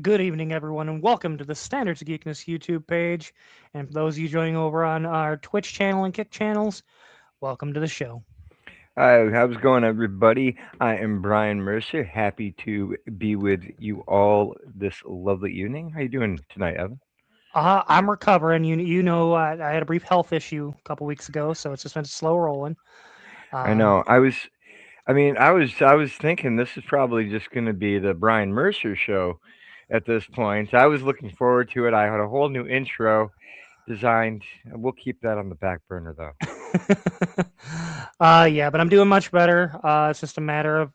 Good evening, everyone, and welcome to the Standards of Geekness YouTube page. And for those of you joining over on our Twitch channel and Kick channels, welcome to the show. Hi, how's it going, everybody? I am Brian Mercer. Happy to be with you all this lovely evening. How you doing tonight, Evan? I'm recovering. I had a brief health issue a couple weeks ago, so it's just been slow rolling. I Um, know. I was thinking this is probably just going to be the Brian Mercer show at this point. I was looking forward to it. I had a whole new intro designed. We'll keep that on the back burner, though. yeah, but I'm doing much better. It's just a matter of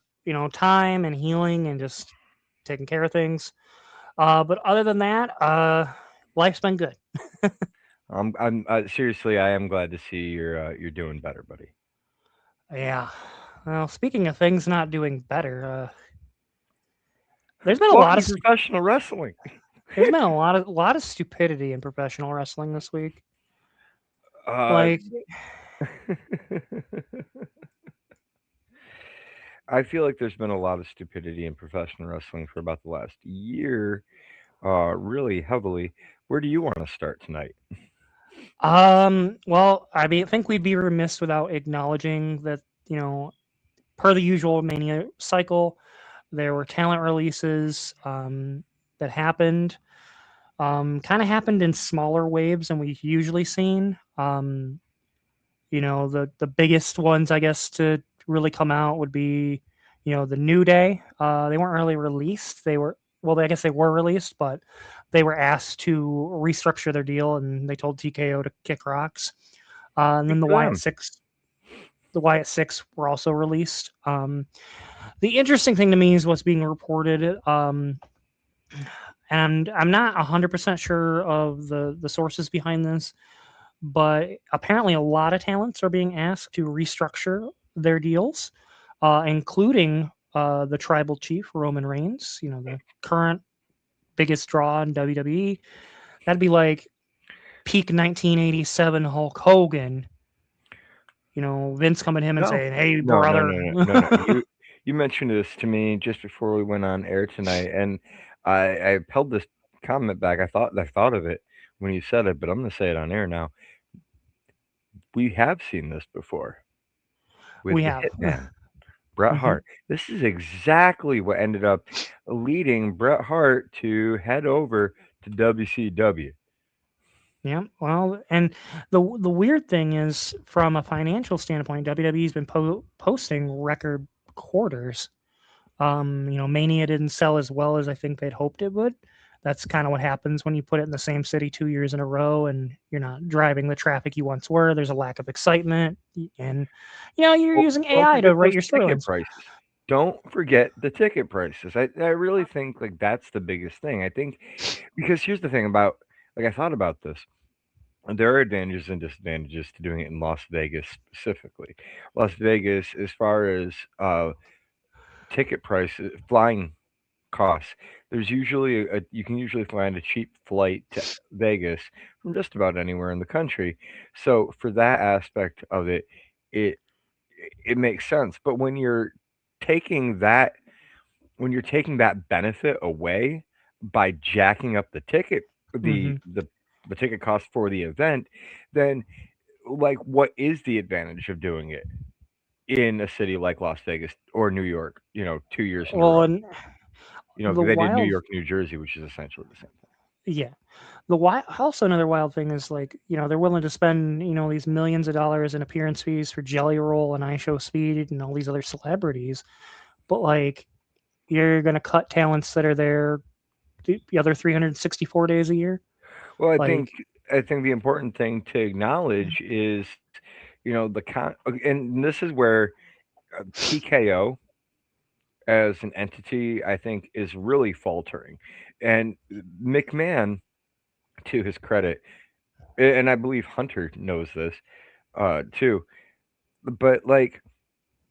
time and healing and just taking care of things. But other than that, life's been good. I'm seriously, I am glad to see you're doing better, buddy. Yeah. Well, speaking of things not doing better, there's been a lot Welcome of to professional wrestling. There's been a lot of stupidity in professional wrestling this week. Uh, Like, I feel like there's been a lot of stupidity in professional wrestling for about the last year, really heavily. Where do you want to start tonight? well, I think we'd be remiss without acknowledging that, you know, per the usual Mania cycle, there were talent releases that happened. Kind of happened in smaller waves than we've usually seen. The biggest ones, I guess, to really come out would be, the New Day. They weren't really released. I guess they were released, but they were asked to restructure their deal, and they told TKO to kick rocks. And Good then for them. The Wyatt Six were also released. The interesting thing to me is what's being reported. And I'm not 100% sure of the sources behind this, but apparently a lot of talents are being asked to restructure their deals, including the tribal chief Roman Reigns. The current biggest draw in WWE. That'd be like peak 1987 Hulk Hogan. Vince coming to him and No, saying, "Hey, no, no, brother." no, no, no, no. You mentioned this to me just before we went on air tonight, and I held this comment back. I thought of it when you said it, but I'm going to say it on air now. We have seen this before We with the have. Hitman. Bret Hmm. Hart. This is exactly what ended up leading Bret Hart to head over to WCW. Yeah. Well, and the weird thing is, from a financial standpoint, WWE's been posting record quarters. Mania didn't sell as well as I think they'd hoped it would. That's kind of what happens when you put it in the same city 2 years in a row and you're not driving the traffic you once were. There's a lack of excitement, and you're Well, using don't AI to forget write those your ticket storylines. prices. Don't forget the ticket prices. I really think like that's the biggest thing. I think because here's the thing about like I thought about this. There are advantages and disadvantages to doing it in Las Vegas specifically. Las Vegas, as far as ticket prices, flying costs. There's usually you can usually find a cheap flight to Vegas from just about anywhere in the country. So for that aspect of it, it it makes sense. But taking that when you're taking that benefit away by jacking up Hmm. the ticket cost for the event, then like what is the advantage of doing it in a city like Las Vegas or New York, 2 years in a Well, row? and the They did New wild, York, New Jersey, which is essentially the same thing. yeah, the wild. Also, another wild thing is, like, they're willing to spend these millions of dollars in appearance fees for Jelly Roll and I Show Speed and all these other celebrities, but like you're gonna cut talents that are there the other 364 days a year. Well, Like, I think the important thing to acknowledge is, and this is where TKO as an entity, I think, is really faltering. And McMahon, to his credit, and I believe Hunter knows this too, but like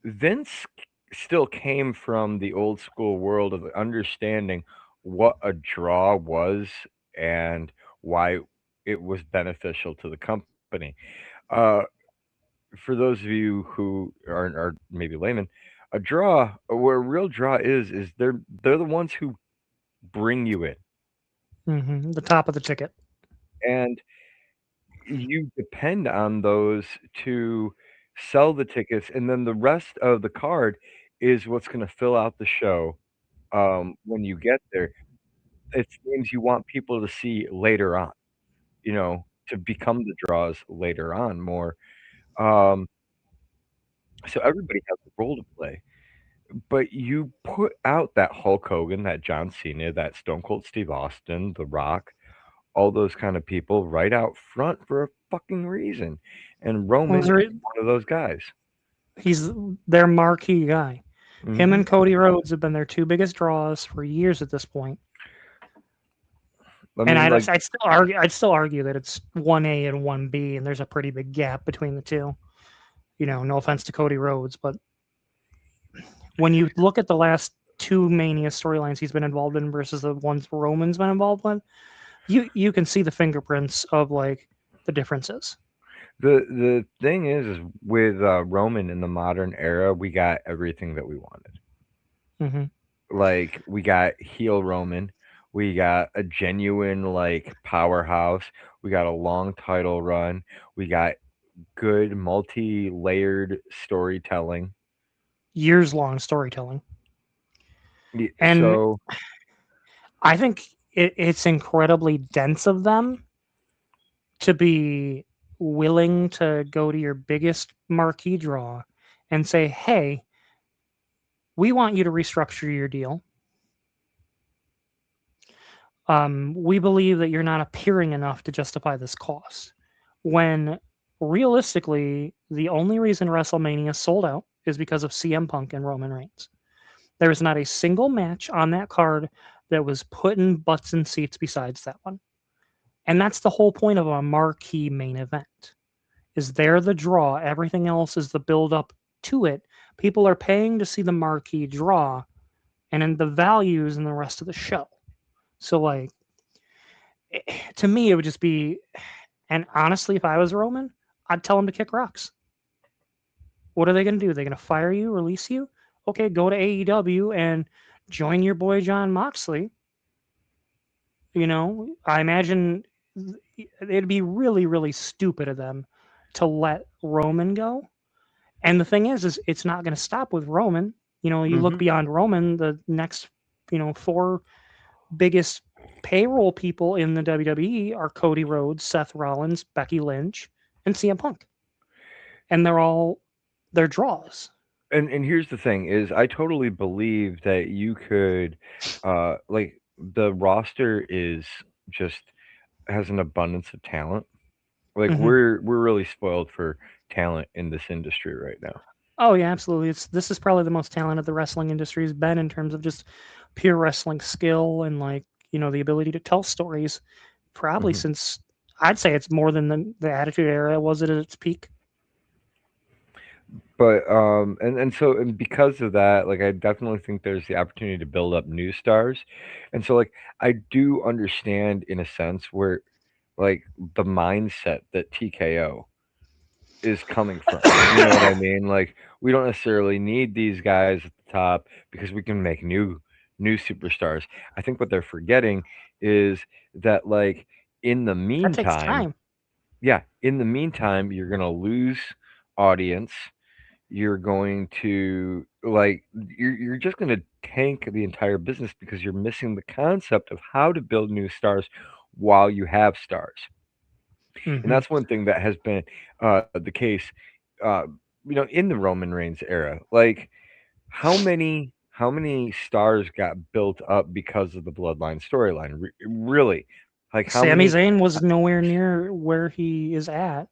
Vince still came from the old school world of understanding what a draw was and why it was beneficial to the company. Uh, for those of you who are maybe laymen, a draw, what a real draw is they're the ones who bring you in. The top of the ticket. and you depend on those to sell the tickets, and then the rest of the card is what's gonna fill out the show, when you get there. It's things you want people to see later on, to become the draws later on more. Um, so everybody has a role to play, but you put out that Hulk Hogan, that John Cena, that Stone Cold Steve Austin, The Rock, all those kind of people right out front for a fucking reason, and Well, Roman is one of those guys. he's their marquee guy. Him Mhm. and Cody Rhodes have been their two biggest draws for years at this point. I And mean, like, I'd still argue that it's 1A and 1B, and there's a pretty big gap between the two. No offense to Cody Rhodes, but when you look at the last two Mania storylines he's been involved in versus the ones Roman's been involved in, you can see the fingerprints of like the differences. the thing is with, Roman in the modern era, we got everything that we wanted. Hmm. Like, we got heel Roman, we got a genuine, like, powerhouse, we got a long title run, we got good multi-layered storytelling. Years long storytelling, Y and so I think it's incredibly dense of them to be willing to go to your biggest marquee draw and say, "Hey, we want you to restructure your deal. We believe that you're not appearing enough to justify this cost." When realistically, the only reason WrestleMania sold out is because of CM Punk and Roman Reigns. There is not a single match on that card that was putting butts in seats besides that one. And that's the whole point of a marquee main event. Is they're the draw. Everything else is the build up to it. People are paying to see the marquee draw and then the values in the rest of the show. So like to me it would just be, and honestly if I was Roman, I'd tell him to kick rocks. What are they going to do? They're going to fire you, release you? Okay, go to AEW and join your boy John Moxley. I imagine it'd be really, really stupid of them to let Roman go. And the thing is it's not going to stop with Roman. You look mhm. beyond Roman, the next, four biggest payroll people in the WWE are Cody Rhodes, Seth Rollins, Becky Lynch, and CM Punk. And they're draws. And here's the thing is I totally believe that you could, like, the roster is just has an abundance of talent. Like, Hmm. we're really spoiled for talent in this industry right now. Oh yeah, absolutely. This is probably the most talented the wrestling industry has been in terms of just pure wrestling skill and like the ability to tell stories. Probably Mhm. since I'd say it's more than the Attitude Era was it at its peak. But, and because of that, like, I definitely think there's the opportunity to build up new stars, and so, like, I do understand in a sense where, like, the mindset that TKO is coming from. You know what I mean? Like, we don't necessarily need these guys at the top because we can make new superstars. I think what they're forgetting is that, like, in the That takes meantime, time. yeah, in the meantime, you're gonna lose audience. You're going to, like, you're just gonna tank the entire business because you're missing the concept of how to build new stars while you have stars. And Hmm. that's one thing that has been, the case, uh, in the Roman Reigns era. Like, how many stars got built up because of the Bloodline storyline? Really, like, how Sami many? Zayn was nowhere near where he is at.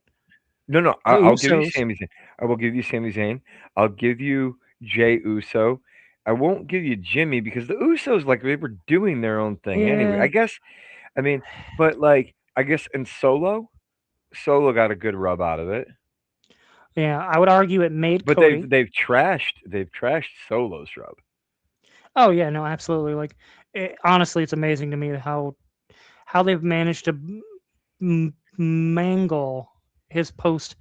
No, no, The I'll give you Usos. Sami Zayn. I will give you Sami Zayn. I'll give you Jey Uso. I won't give you Jimmy because the Usos, like, they were doing their own thing anyway. Yeah, I mean, but, like, I guess in Solo got a good rub out of it. yeah. I would argue it made But Cody. they've trashed Solo's rub. Oh yeah, no, absolutely. Like, honestly, it's amazing to me how they've managed to mangle his post.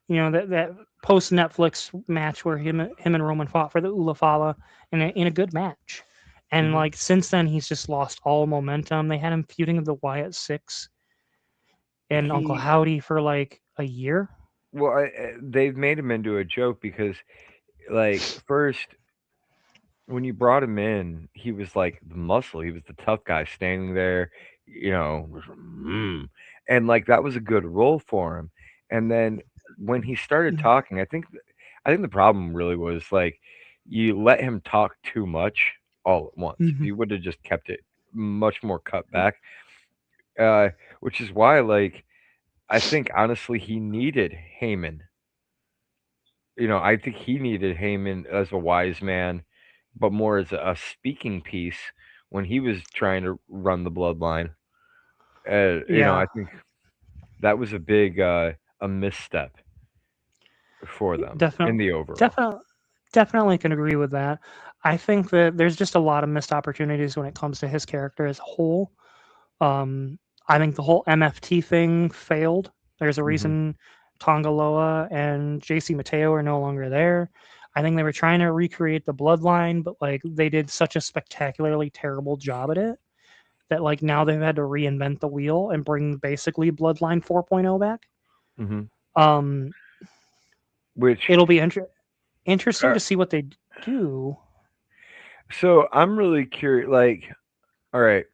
That post Netflix match where him and Roman fought for the Ula Fala in a good match. And Hmm. like since then, he's just lost all momentum. They had him feuding with the Wyatt Six and Uncle He Howdy for like a year. well, they've made him into a joke because, like, first when you brought him in, he was like the muscle. He was the tough guy standing there, you know, mm, and like that was a good role for him. And then when he started Mhm. talking, I think the problem really was like you let him talk too much all at once. If Mhm. you would have just kept it much more cut back, uh, which is why like I think honestly he needed Heyman. I think he needed Heyman as a wise man, but more as a speaking piece when he was trying to run the bloodline. Yeah, I think that was a misstep for them in definitely, the overall. definitely, definitely can agree with that. I think that there's just a lot of missed opportunities when it comes to his character as a whole. Um, I think the whole MFT thing failed. There's a Hmm. reason Tongaloa and JC Mateo are no longer there. I think they were trying to recreate the bloodline, but like they did such a spectacularly terrible job at it that like now they've had to reinvent the wheel and bring basically Bloodline 4.0 back. Hmm. Um, Which it'll be interesting uh, to see what they do. so I'm really curious. Like, all right,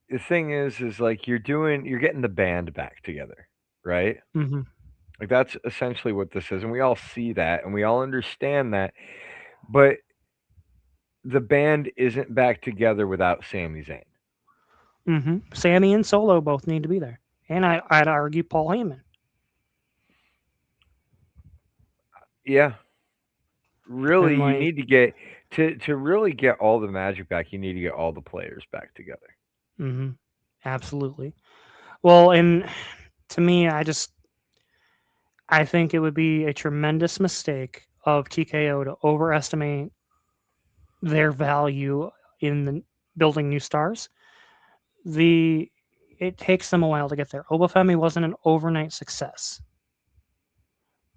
the thing is like you're getting the band back together, right? Hmm. Like that's essentially what this is, and we all see that, and we all understand that. But the band isn't back together without Sami Zayn. Sammy and Solo both need to be there, and I'd argue Paul Heyman. Yeah, really, And you like, need to get to really get all the magic back. You need to get all the players back together. hmm absolutely. Well, and to me, I think it would be a tremendous mistake of TKO to overestimate their value in the building new stars. The It takes them a while to get there. Obafemi wasn't an overnight success.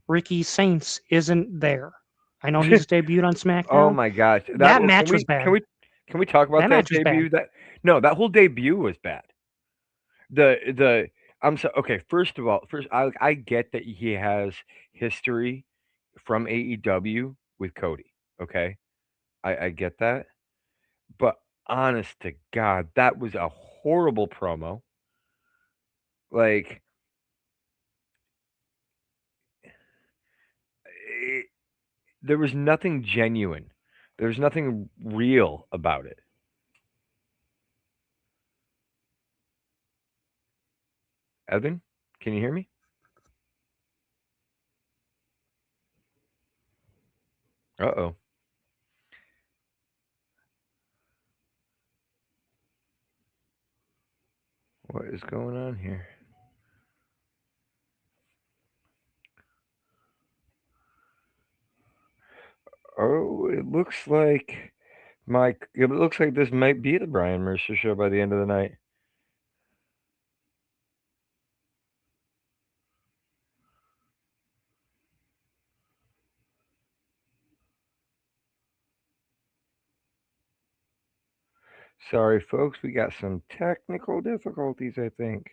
Ricky Saints isn't there. I know he just debuted on Oh SmackDown. my gosh, That match was can bad. we talk about That that match was bad. debut? That no, that whole debut was bad. The I'm so okay. First of all, I get that he has history from AEW with Cody. Okay, I get that, but honest to God, that was a horrible promo. Like it, there was nothing genuine. There was nothing real about it. Evan, can you hear me? Uh oh, what is going on here? Oh, it looks like It looks like this might be the Brian Mercer show by the end of the night. Sorry, folks, we got some technical difficulties. I think.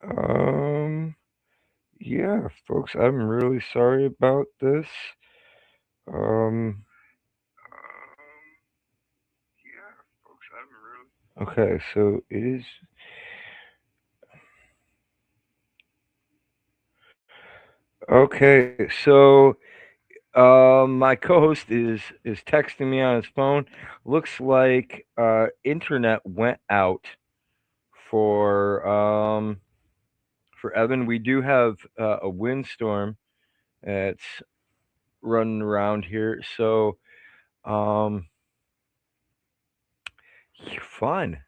Um. Yeah, folks, I'm really sorry about this. Um. Okay, so it is. Okay, so my co-host is texting me on his phone. Looks like internet went out for um for Evan. We do have a windstorm that's running around here, so um fun.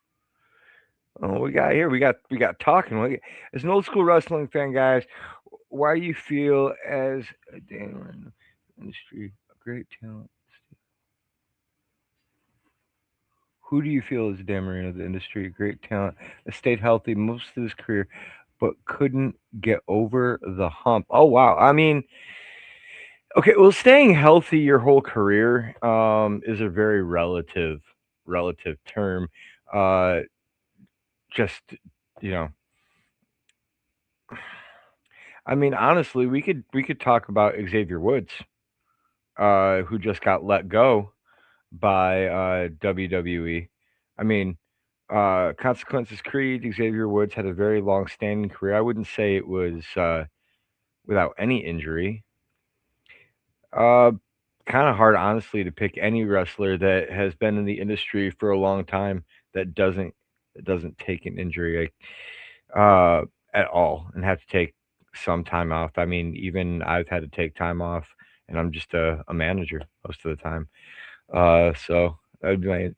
Oh, we got here. We got talking. As an old school wrestling fan, guys, why you feel as a Daniel in the industry, a great talent. Who do you feel is Dan Marino of the industry, a great talent, that stayed healthy most of his career, but couldn't get over the hump? Oh wow. I mean, okay, well, staying healthy your whole career is a very relative term. Uh, just you know, I mean, honestly, we could talk about Xavier Woods, who just got let go by WWE. I mean, Consequences Creed, Xavier Woods had a very long standing career. I wouldn't say it was without any injury. Uh, Kind of hard, honestly, to pick any wrestler that has been in the industry for a long time that doesn't take an injury at all and have to take some time off. I mean, even I've had to take time off, and I'm just a manager most of the time. So that would be my.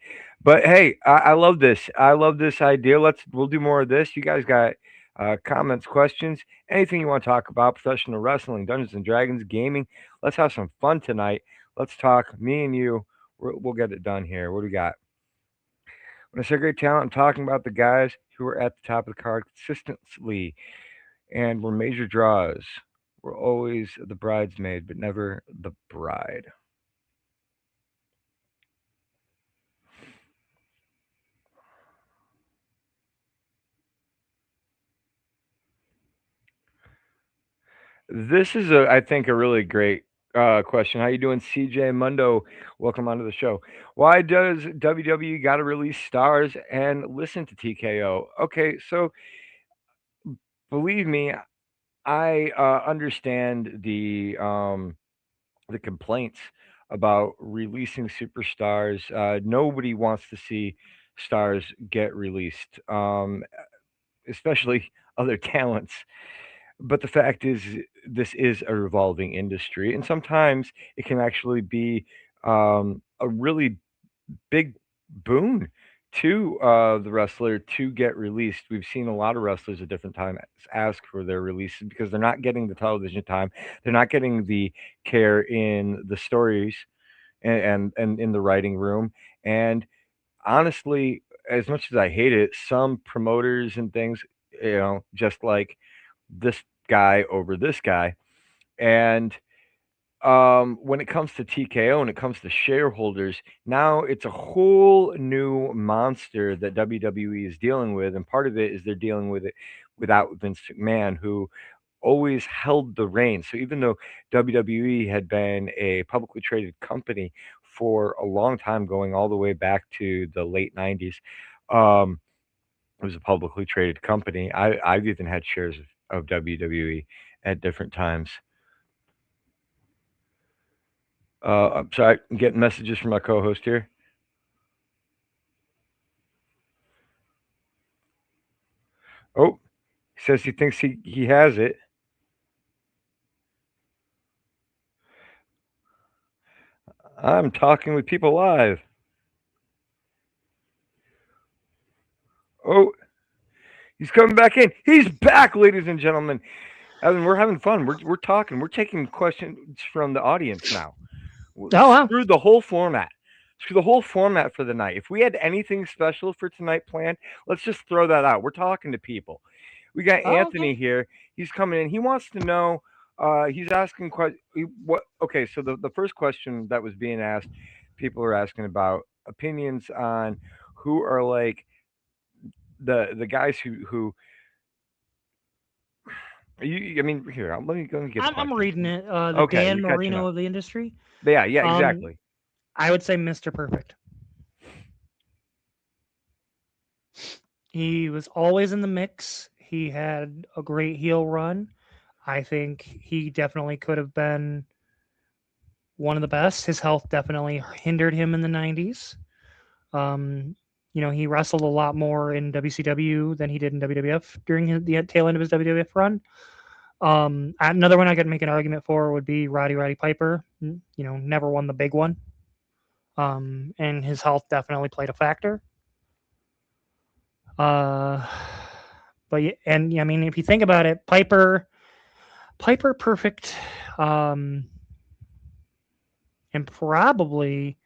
But hey, I love this. I love this idea. We'll do more of this. You guys got comments, questions, anything you want to talk about? Professional wrestling, Dungeons and Dragons, gaming. Let's have some fun tonight. Let's talk. Me and you. We'll get it done here. What do we got? When I say great talent, I'm talking about the guys who are at the top of the card consistently and were major draws. We're always the bridesmaid, but never the bride. This is I think, a really great question. How you doing, CJ Mundo? Welcome onto the show. Why does WWE got to release stars and listen to TKO? Okay, so believe me, I understand the complaints about releasing superstars. Nobody wants to see stars get released, especially other talents. But the fact is, this is a revolving industry, and sometimes it can actually be a really big boon to the wrestler to get released. We've seen a lot of wrestlers at different times ask for their releases because they're not getting the television time, they're not getting the care in the stories and in the writing room. And honestly, as much as I hate it, some promoters and things, just like this guy over this guy. And when it comes to TKO and it comes to shareholders, now it's a whole new monster that WWE is dealing with. And part of it is they're dealing with it without Vince McMahon, who always held the reins. So even though WWE had been a publicly traded company for a long time, going all the way back to the late 90s, um, it was a publicly traded company. I've even had shares of WWE at different times. I'm sorry, I'm getting messages from my co-host here. Oh, he says he thinks he has it. I'm talking with people live. Oh, he's coming back in. He's back, ladies and gentlemen. Evan, we're having fun. We're talking. We're taking questions from the audience now. Oh wow. Screw the whole format. Screw the whole format for the night. If we had anything special for tonight planned, let's just throw that out. We're talking to people. We got Oh, okay. Anthony here. He's coming in. He wants to know. He's asking what? Okay, so the first question that was being asked, people are asking about opinions on who are like the guys who you. I mean, here. Let me get the I'm question. reading it. The Okay, Dan you're catching Marino up. of the industry. Yeah, Um, exactly. I would say Mr. Perfect. He was always in the mix. He had a great heel run. I think he definitely could have been one of the best. His health definitely hindered him in the 90s. Um, he wrestled a lot more in WCW than he did in WWF during the tail end of his WWF run. Another one I could make an argument for would be Roddy Piper. Never won the big one. And his health definitely played a factor. Uh, and I mean, if you think about it, Piper Perfect, um, and probably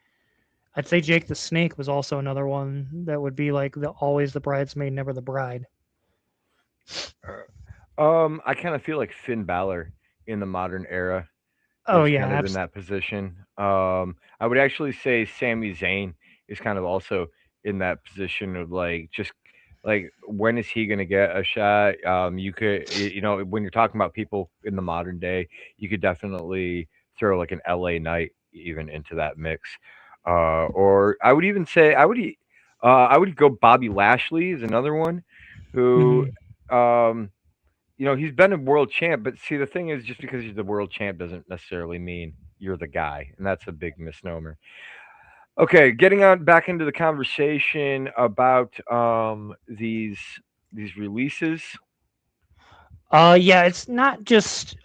I'd say Jake the Snake was also another one that would be like the always the bridesmaid, never the bride. I kind of feel like Finn Balor in the modern era Oh is yeah, kind of in that position. I would actually say Sami Zayn is kind of also in that position of like just like when is he going to get a shot? You could when you're talking about people in the modern day, you could definitely throw like an LA Knight even into that mix. Or I would even say I would go Bobby Lashley is another one who Mhm. um he's been a world champ, but see, the thing is, just because he's the world champ doesn't necessarily mean you're the guy, and that's a big misnomer. Okay, getting on back into the conversation about these releases. Yeah, it's not just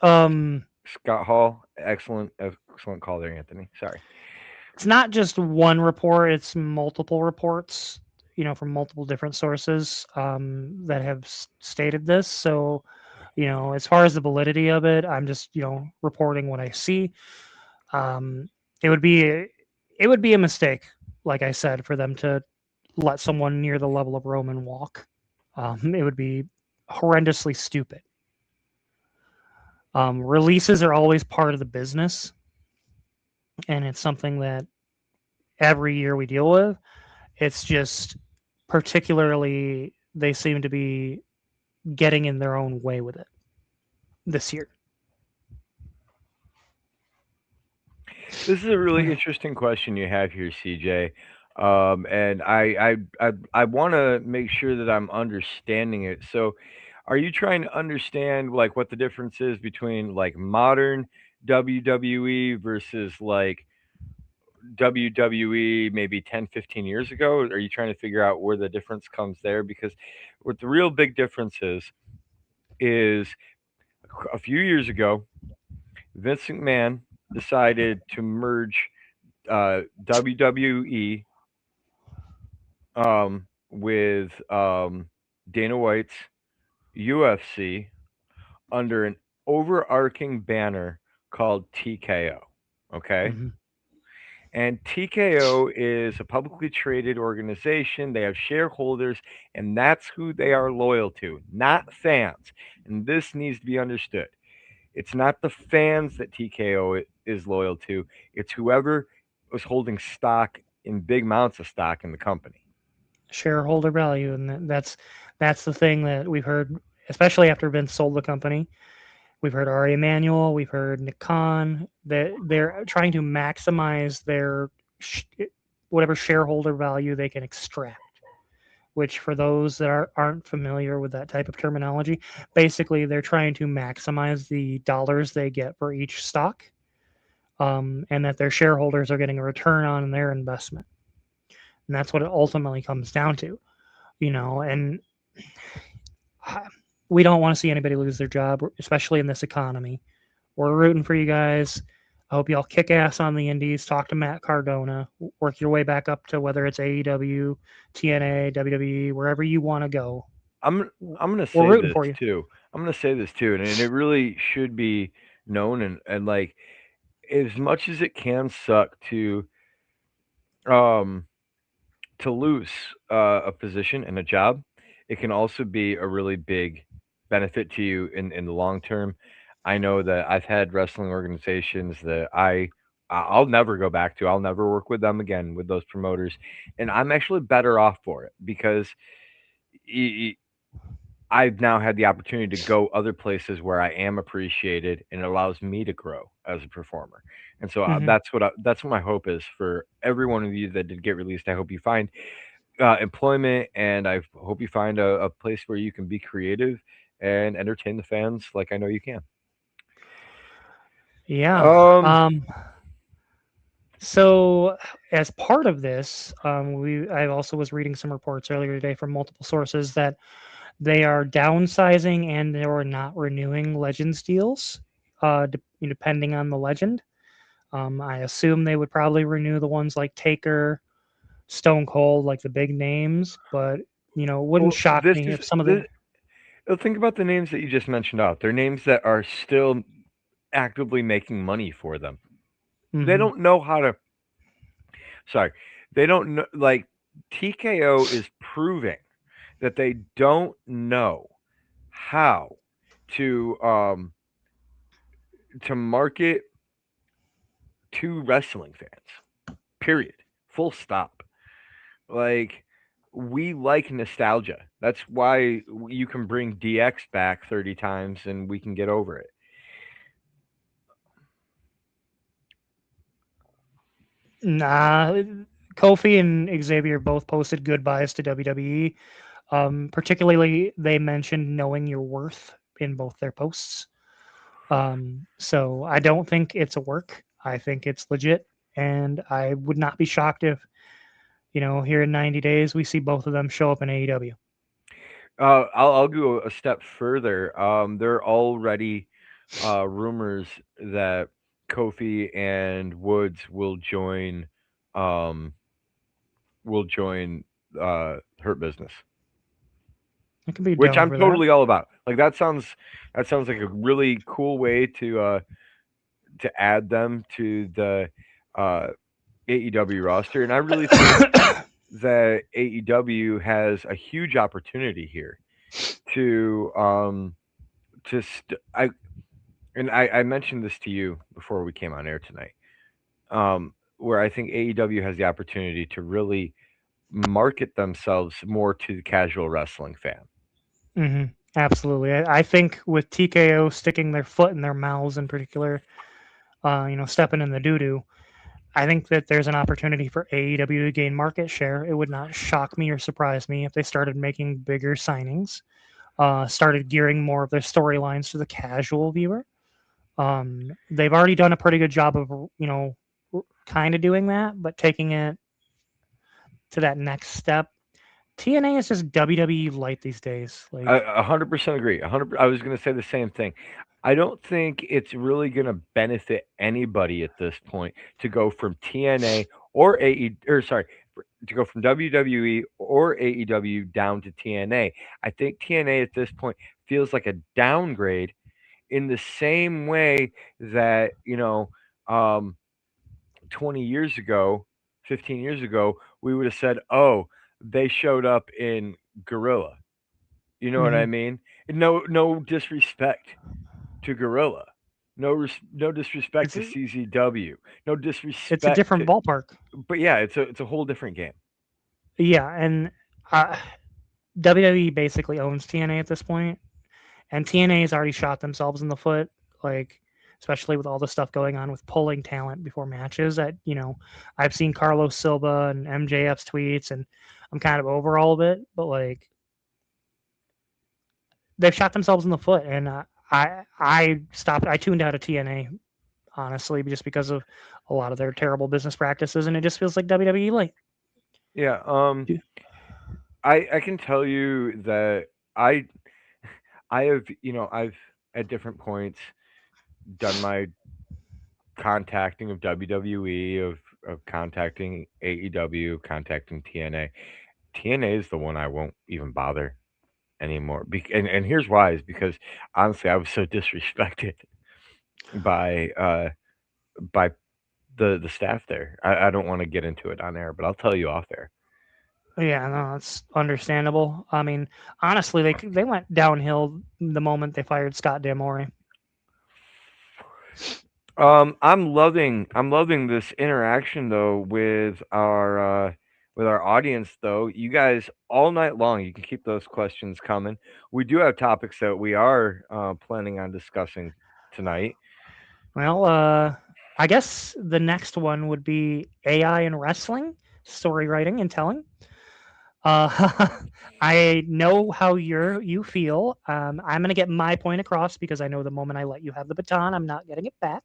Scott Hall, excellent call there, Anthony. Sorry. it's not just one report, it's multiple reports, from multiple different sources that have stated this. So, as far as the validity of it, I'm just, reporting what I see. Um, it would be it would be a mistake, like I said, for them to let someone near the level of Roman walk. It would be horrendously stupid. Releases are always part of the business, and it's something that every year we deal with. It's just particularly they seem to be getting in their own way with it this year. This is a really interesting question you have here, CJ. And I want to make sure that I'm understanding it. So, are you trying to understand like what the difference is between like modern WWE versus like WWE maybe 10, 15 years ago? Are you trying to figure out where the difference comes there? Because what the real big difference is a few years ago, Vince McMahon decided to merge WWE with Dana White's UFC under an overarching banner called TKO. Okay. Mm-hmm. And TKO is a publicly traded organization. They have shareholders, and that's who they are loyal to, not fans. And this needs to be understood. It's not the fans that TKO is loyal to, it's whoever was holding stock in big amounts of stock in the company. Shareholder value, and that's the thing that we've heard, especially after Vince sold the company. We've heard Ari Emanuel, we've heard Nick Khan, that they're trying to maximize their sh- whatever shareholder value they can extract. Which, for those that aren't familiar with that type of terminology, basically they're trying to maximize the dollars they get for each stock, and that their shareholders are getting a return on their investment. And that's what it ultimately comes down to, and we don't want to see anybody lose their job, especially in this economy. We're rooting for you guys. I hope y'all kick ass on the indies. Talk to Matt Cardona. Work your way back up to whether it's AEW, TNA, WWE, wherever you want to go. I'm I'm gonna We're say rooting this for you. too. I'm gonna say this too, and it really should be known and like as much as it can suck um to lose a position and a job, it can also be a really big benefit to you in the long term. I know that I've had wrestling organizations that I'll never go back to. I'll never work with them again with those promoters, and I'm actually better off for it because I've now had the opportunity to go other places where I am appreciated, and it allows me to grow as a performer. And so Hmm. that's what my hope is for every one of you that did get released. I hope you find employment, and I hope you find a place where you can be creative and entertain the fans like I know you can. Yeah. Um, So, as part of this, I also was reading some reports earlier today from multiple sources that they are downsizing and or not renewing Legends deals, depending on the legend. I assume they would probably renew the ones like Taker, Stone Cold, like the big names, but It wouldn't Well, shock this me is if some of this. the. Think about the names that you just mentioned out. They're names that are still actively making money for them. They Hmm. don't know how to. Sorry, they don't know. Like TKO is proving that they don't know how to um to market to wrestling fans. Period. Full stop. Like we like nostalgia. That's why you can bring DX back 30 times and we can get over it. Nah, Kofi and Xavier both posted goodbyes to WWE. Particularly, they mentioned knowing your worth in both their posts. So I don't think it's a work. I think it's legit, and I would not be shocked if here in 90 days we see both of them show up in AEW. I'll go a step further. There are already rumors that Kofi and Woods um, will join Hurt Business, I can be which down I'm for that. totally all about. Like that sounds like a really cool way to add them to the uh, AEW roster, and I really think that AEW has a huge opportunity here to I and I mentioned this to you before we came on air tonight, where I think AEW has the opportunity to really market themselves more to the casual wrestling fan. Hmm. Absolutely. I think with TKO sticking their foot in their mouths in particular, stepping in the doo doo, I think that there's an opportunity for AEW to gain market share. It would not shock me or surprise me if they started making bigger signings, started gearing more of their storylines to the casual viewer. They've already done a pretty good job of, kind of doing that, but taking it to that next step. TNA is just WWE light these days. I Like, 100% agree. 100. I was going to say the same thing. I don't think it's really going to benefit anybody at this point to go from TNA or AE or sorry, to go from WWE or AEW down to TNA. I think TNA at this point feels like a downgrade in the same way that, 20 years ago, 15 years ago, we would have said, "Oh, they showed up in Gorilla." You know what I mhm. mean? No disrespect to Gorilla. No disrespect it's to a, CZW. No it's a disrespect different to ballpark. but yeah, it's a whole different game. Yeah, and uh, WWE basically owns TNA at this point, and TNA has already shot themselves in the foot, like especially with all the stuff going on with pulling talent before matches. That I've seen Carlos Silva and MJF's tweets, and I'm kind of over all of it, but like they've shot themselves in the foot, and I stopped. I tuned out of TNA honestly, just because of a lot of their terrible business practices, and it just feels like WWE like. Yeah, Yeah. I can tell you that I I have, I've at different points done my contacting of WWE, of contacting AEW, contacting TNA. TNA is the one I won't even bother anymore. And here's why is because honestly, I was so disrespected by by the staff there. I don't want to get into it on air, but I'll tell you off air. Yeah, no, it's understandable. I mean, honestly, they went downhill the moment they fired Scott D'Amore. I'm loving this interaction though with our audience though. You guys all night long, you can keep those questions coming. We do have topics that we are planning on discussing tonight. Well, I guess the next one would be AI in wrestling, story writing and telling. Uh, I know how you feel. I'm gonna get my point across because I know the moment I let you have the baton, I'm not getting it back.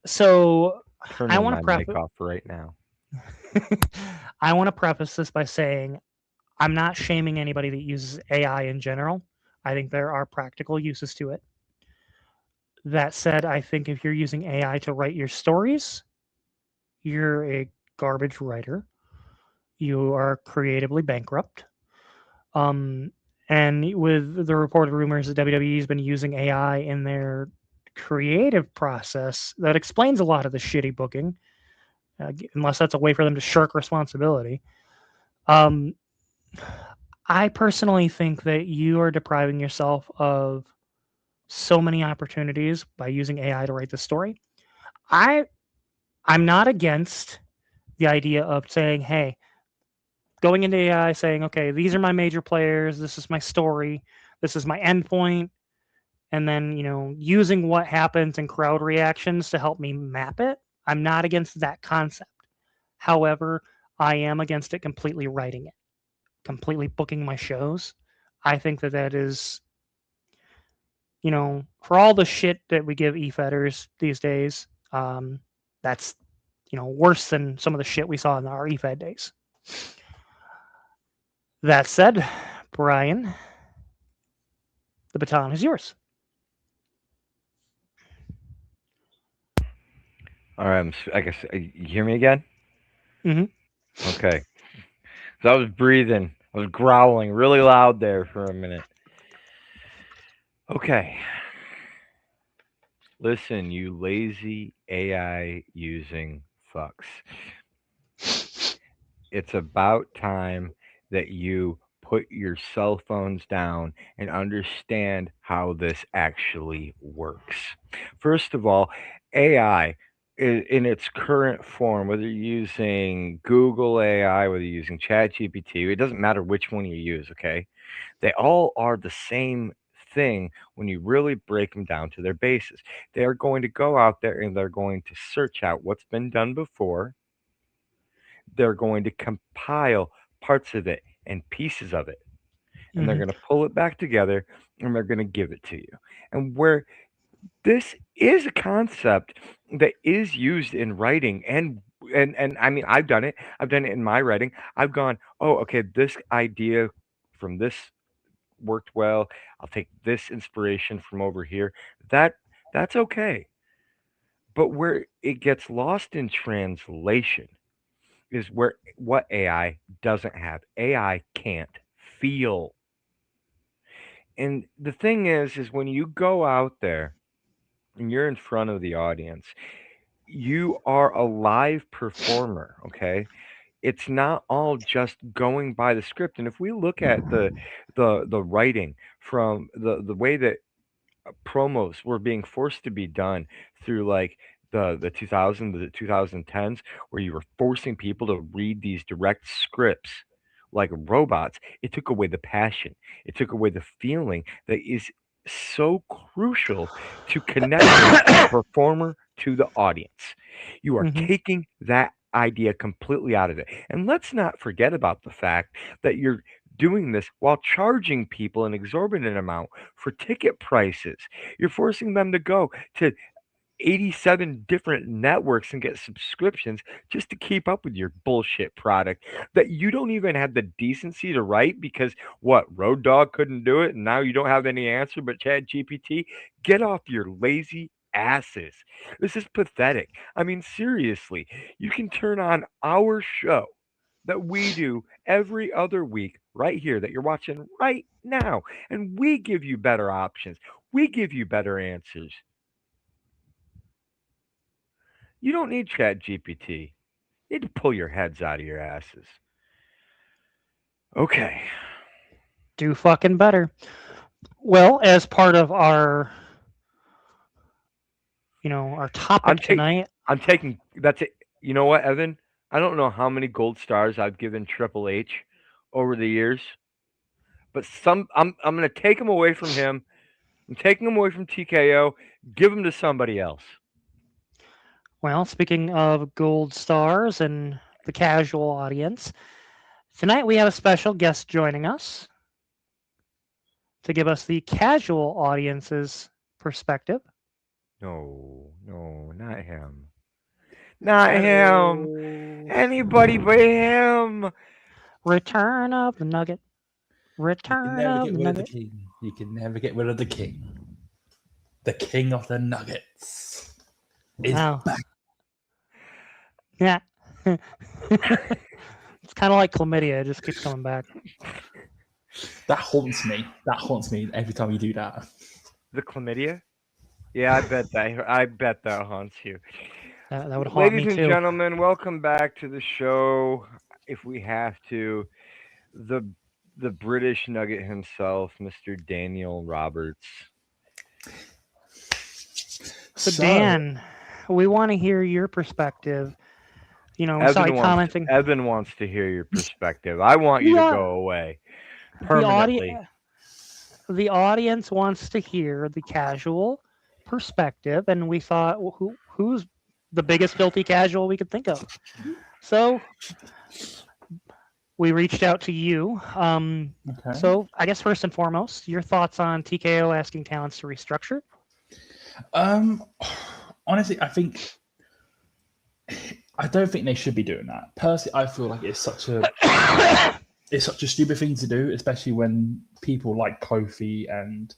So I Turning want my to mic preface. off right now. I want to preface this by saying I'm not shaming anybody that uses AI in general. I think there are practical uses to it. That said, I think if you're using AI to write your stories, you're a garbage writer. you are creatively bankrupt. Um, and with the reported rumors that WWE's been using AI in their creative process, that explains a lot of the shitty booking, unless that's a way for them to shirk responsibility. Um, I personally think that you are depriving yourself of so many opportunities by using AI to write the story. I I'm not against the idea of saying, hey, going into AI saying, okay, these are my major players, this is my story, this is my endpoint, and then, using what happens in crowd reactions to help me map it. I'm not against that concept. However, I am against it completely writing it, completely booking my shows. I think that that is, for all the shit that we give e-fetters these days, that's, worse than some of the shit we saw in our e-fed days. That said, Brian, the baton is yours. All right, I guess you hear me again. Mm-hmm. Okay, so I was breathing, I was growling really loud there for a minute. Okay, listen, you lazy AI using fucks. It's about time that you put your cell phones down and understand how this actually works. First of all, AI in its current form, whether you're using Google AI, whether you're using ChatGPT, it doesn't matter which one you use, okay? They all are the same thing when you really break them down to their basis. They are going to go out there and they're going to search out what's been done before. They're going to compile parts of it and pieces of it, and they're Mm-hmm. going to pull it back together and they're going to give it to you. And where this is a concept that is used in writing and I mean I've done it in my writing. I've gone, oh, okay, this idea from this worked well. I'll take this inspiration from over here. That that's okay. But where it gets lost in translation is where what AI doesn't have. AI can't feel. And the thing is when you go out there and you're in front of the audience, you are a live performer, okay? It's not all just going by the script. And if we look at the writing from the way that promos were being forced to be done through like the 2000 the 2010s, where you were forcing people to read these direct scripts like robots. It took away the passion, it took away the feeling that is so crucial to connecting the performer to the audience. You are Mm-hmm. taking that idea completely out of it. And let's not forget about the fact that you're doing this while charging people an exorbitant amount for ticket prices. You're forcing them to go to 87 different networks and get subscriptions just to keep up with your bullshit product that you don't even have the decency to write because what, Road Dog couldn't do it and now you don't have any answer but Chat GPT? Get off your lazy asses. This is pathetic. I mean, seriously, you can turn on our show that we do every other week right here that you're watching right now, and we give you better options. We give you better answers. You don't need Chat GPT. You need to pull your heads out of your asses. Okay. Do fucking better. Well, as part of our, our I'm topic take tonight. I'm taking that's it. You know what, Evan? I don't know how many gold stars I've given Triple H over the years, but I'm gonna take them away from him. I'm taking them away from TKO. Give them to somebody else. Well, speaking of gold stars and the casual audience, tonight we have a special guest joining us to give us the casual audience's perspective. No, no, not him. Not him. Hello. Anybody but him. Return of the Nugget. You can Return never of get the rid of the Nugget. king. You can never get rid of the king. The king of the nuggets is Wow. back. Yeah. It's kind of like chlamydia; it just keeps coming back. That haunts me. That haunts me every time you do that. The chlamydia? Yeah, I bet that haunts you. That would haunt Ladies me and too. gentlemen, welcome back to the show. If we have to, the the British Nugget himself, Mr. Daniel Roberts. So So, Dan, we want to hear your perspective. We saw you Evan wants commenting. Evan wants to hear your perspective. I want you The to uh, go away the permanently. audience the audience wants to hear the casual perspective, and we thought, well, who's the biggest filthy casual we could think of? So we reached out to you. okay. So I guess first and foremost, your thoughts on TKO asking talents to restructure? Um, honestly, I don't think they should be doing that. Personally, I feel like it's such a stupid thing to do, especially when people like Kofi and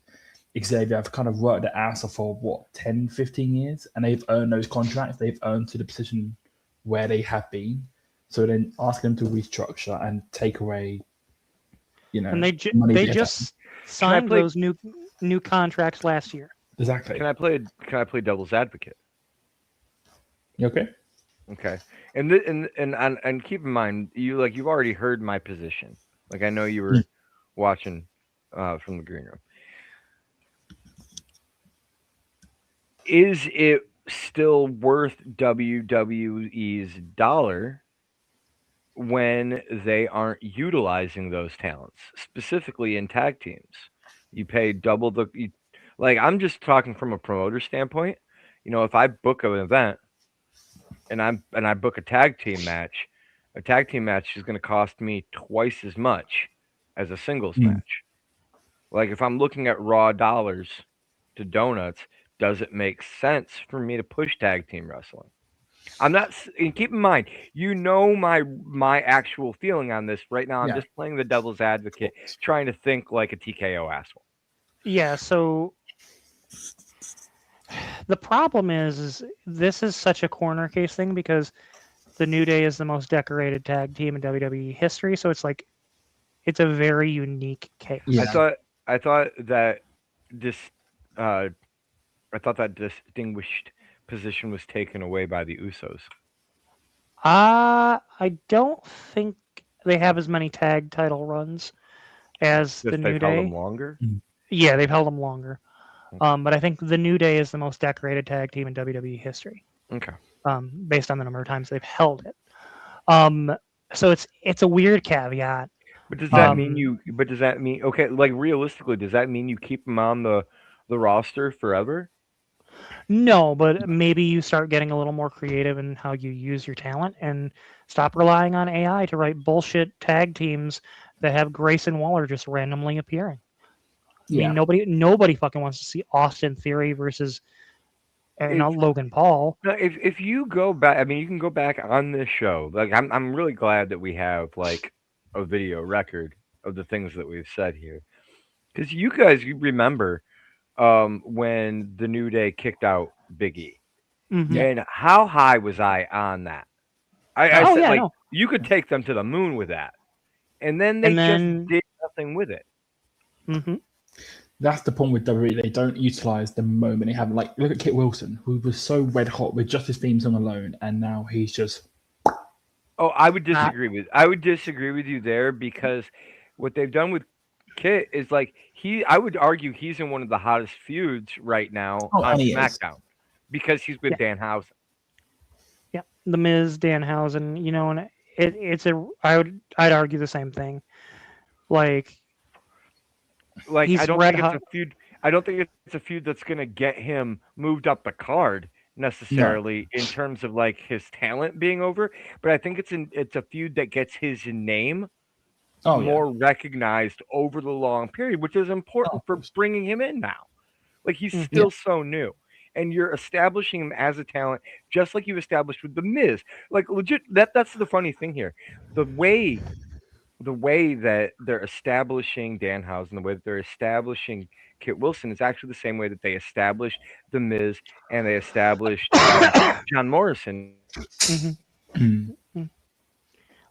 Xavier have kind of worked their ass off for what 10, 15 years, and they've earned those contracts. They've earned to the position where they have been. So then ask them to restructure and take away, And money they they have. just Can I signed play? those new contracts last year. Exactly. Can I play devil's advocate? You okay? Okay. And keep in mind, you've already heard my position. Like I know you were watching from the green room. Is it still worth WWE's dollar when they aren't utilizing those talents, specifically in tag teams? You pay double like I'm just talking from a promoter standpoint. If I book an event and I book a tag team match is going to cost me twice as much as a singles Mm. match. Like if I'm looking at raw dollars to donuts, does it make sense for me to push tag team wrestling? I'm not. And keep in mind, my actual feeling on this right now. I'm Yeah. just playing the devil's advocate, trying to think like a TKO asshole. Yeah, so the problem is this is such a corner case thing because the New Day is the most decorated tag team in WWE history, so it's like it's a very unique I case. Yeah. thought I thought that this uh, I thought that distinguished position was taken away by the Usos. I don't think they have as many tag title runs as the Just they've New held them Day. longer. Yeah, they've held them longer. Okay. But I think the New Day is the most decorated tag team in WWE history, Okay. based on the number of times they've held it. Um, so it's a weird caveat. But does that mean Um, you? But does that mean okay? Like realistically, does that mean you keep them on the roster forever? no, but maybe you start getting a little more creative in how you use your talent and stop relying on AI to write bullshit tag teams that have Grayson Waller just randomly appearing. I mean, Yeah. nobody fucking wants to see Austin Theory versus If not Logan Paul. no, if you go back, I mean, you can go back on this show. Like I'm really glad that we have like a video record of the things that we've said here, because you remember when the New Day kicked out Big E, Hmm. Yeah. and how high was I on that? I Oh Oh, said yeah, like no. you could take them to the moon with that, and then they And just then, did nothing with it. hmm that's the problem with WWE. They don't utilize the moment they have. Like, look at Kit Wilson, who was so red hot with just his theme song alone, and now he's just Oh, uh, I would disagree with you there because what they've done with Kit is like I would argue he's in one of the hottest feuds right now oh, on and he is. SmackDown because he's with yeah, Danhausen. yeah. The Miz, Danhausen, and it's a. I'd argue the same thing. Like Like I he's don't red think it's hot. a feud. I don't think it's a feud that's going to get him moved up the card No. necessarily in terms of like his talent being over, but I think it's a feud that gets his name Oh yeah. more recognized over the long period, which is Oh, important of for course. bringing him in now. Like he's Hmm. Yeah. still so new. And you're establishing him as a talent, just like you established with the Miz. Like legit, that's the funny thing here. The way the way that they're establishing Danhausen, the way that they're establishing Kit Wilson is actually the same way that they established the Miz and they established John Morrison. Hmm. Mm.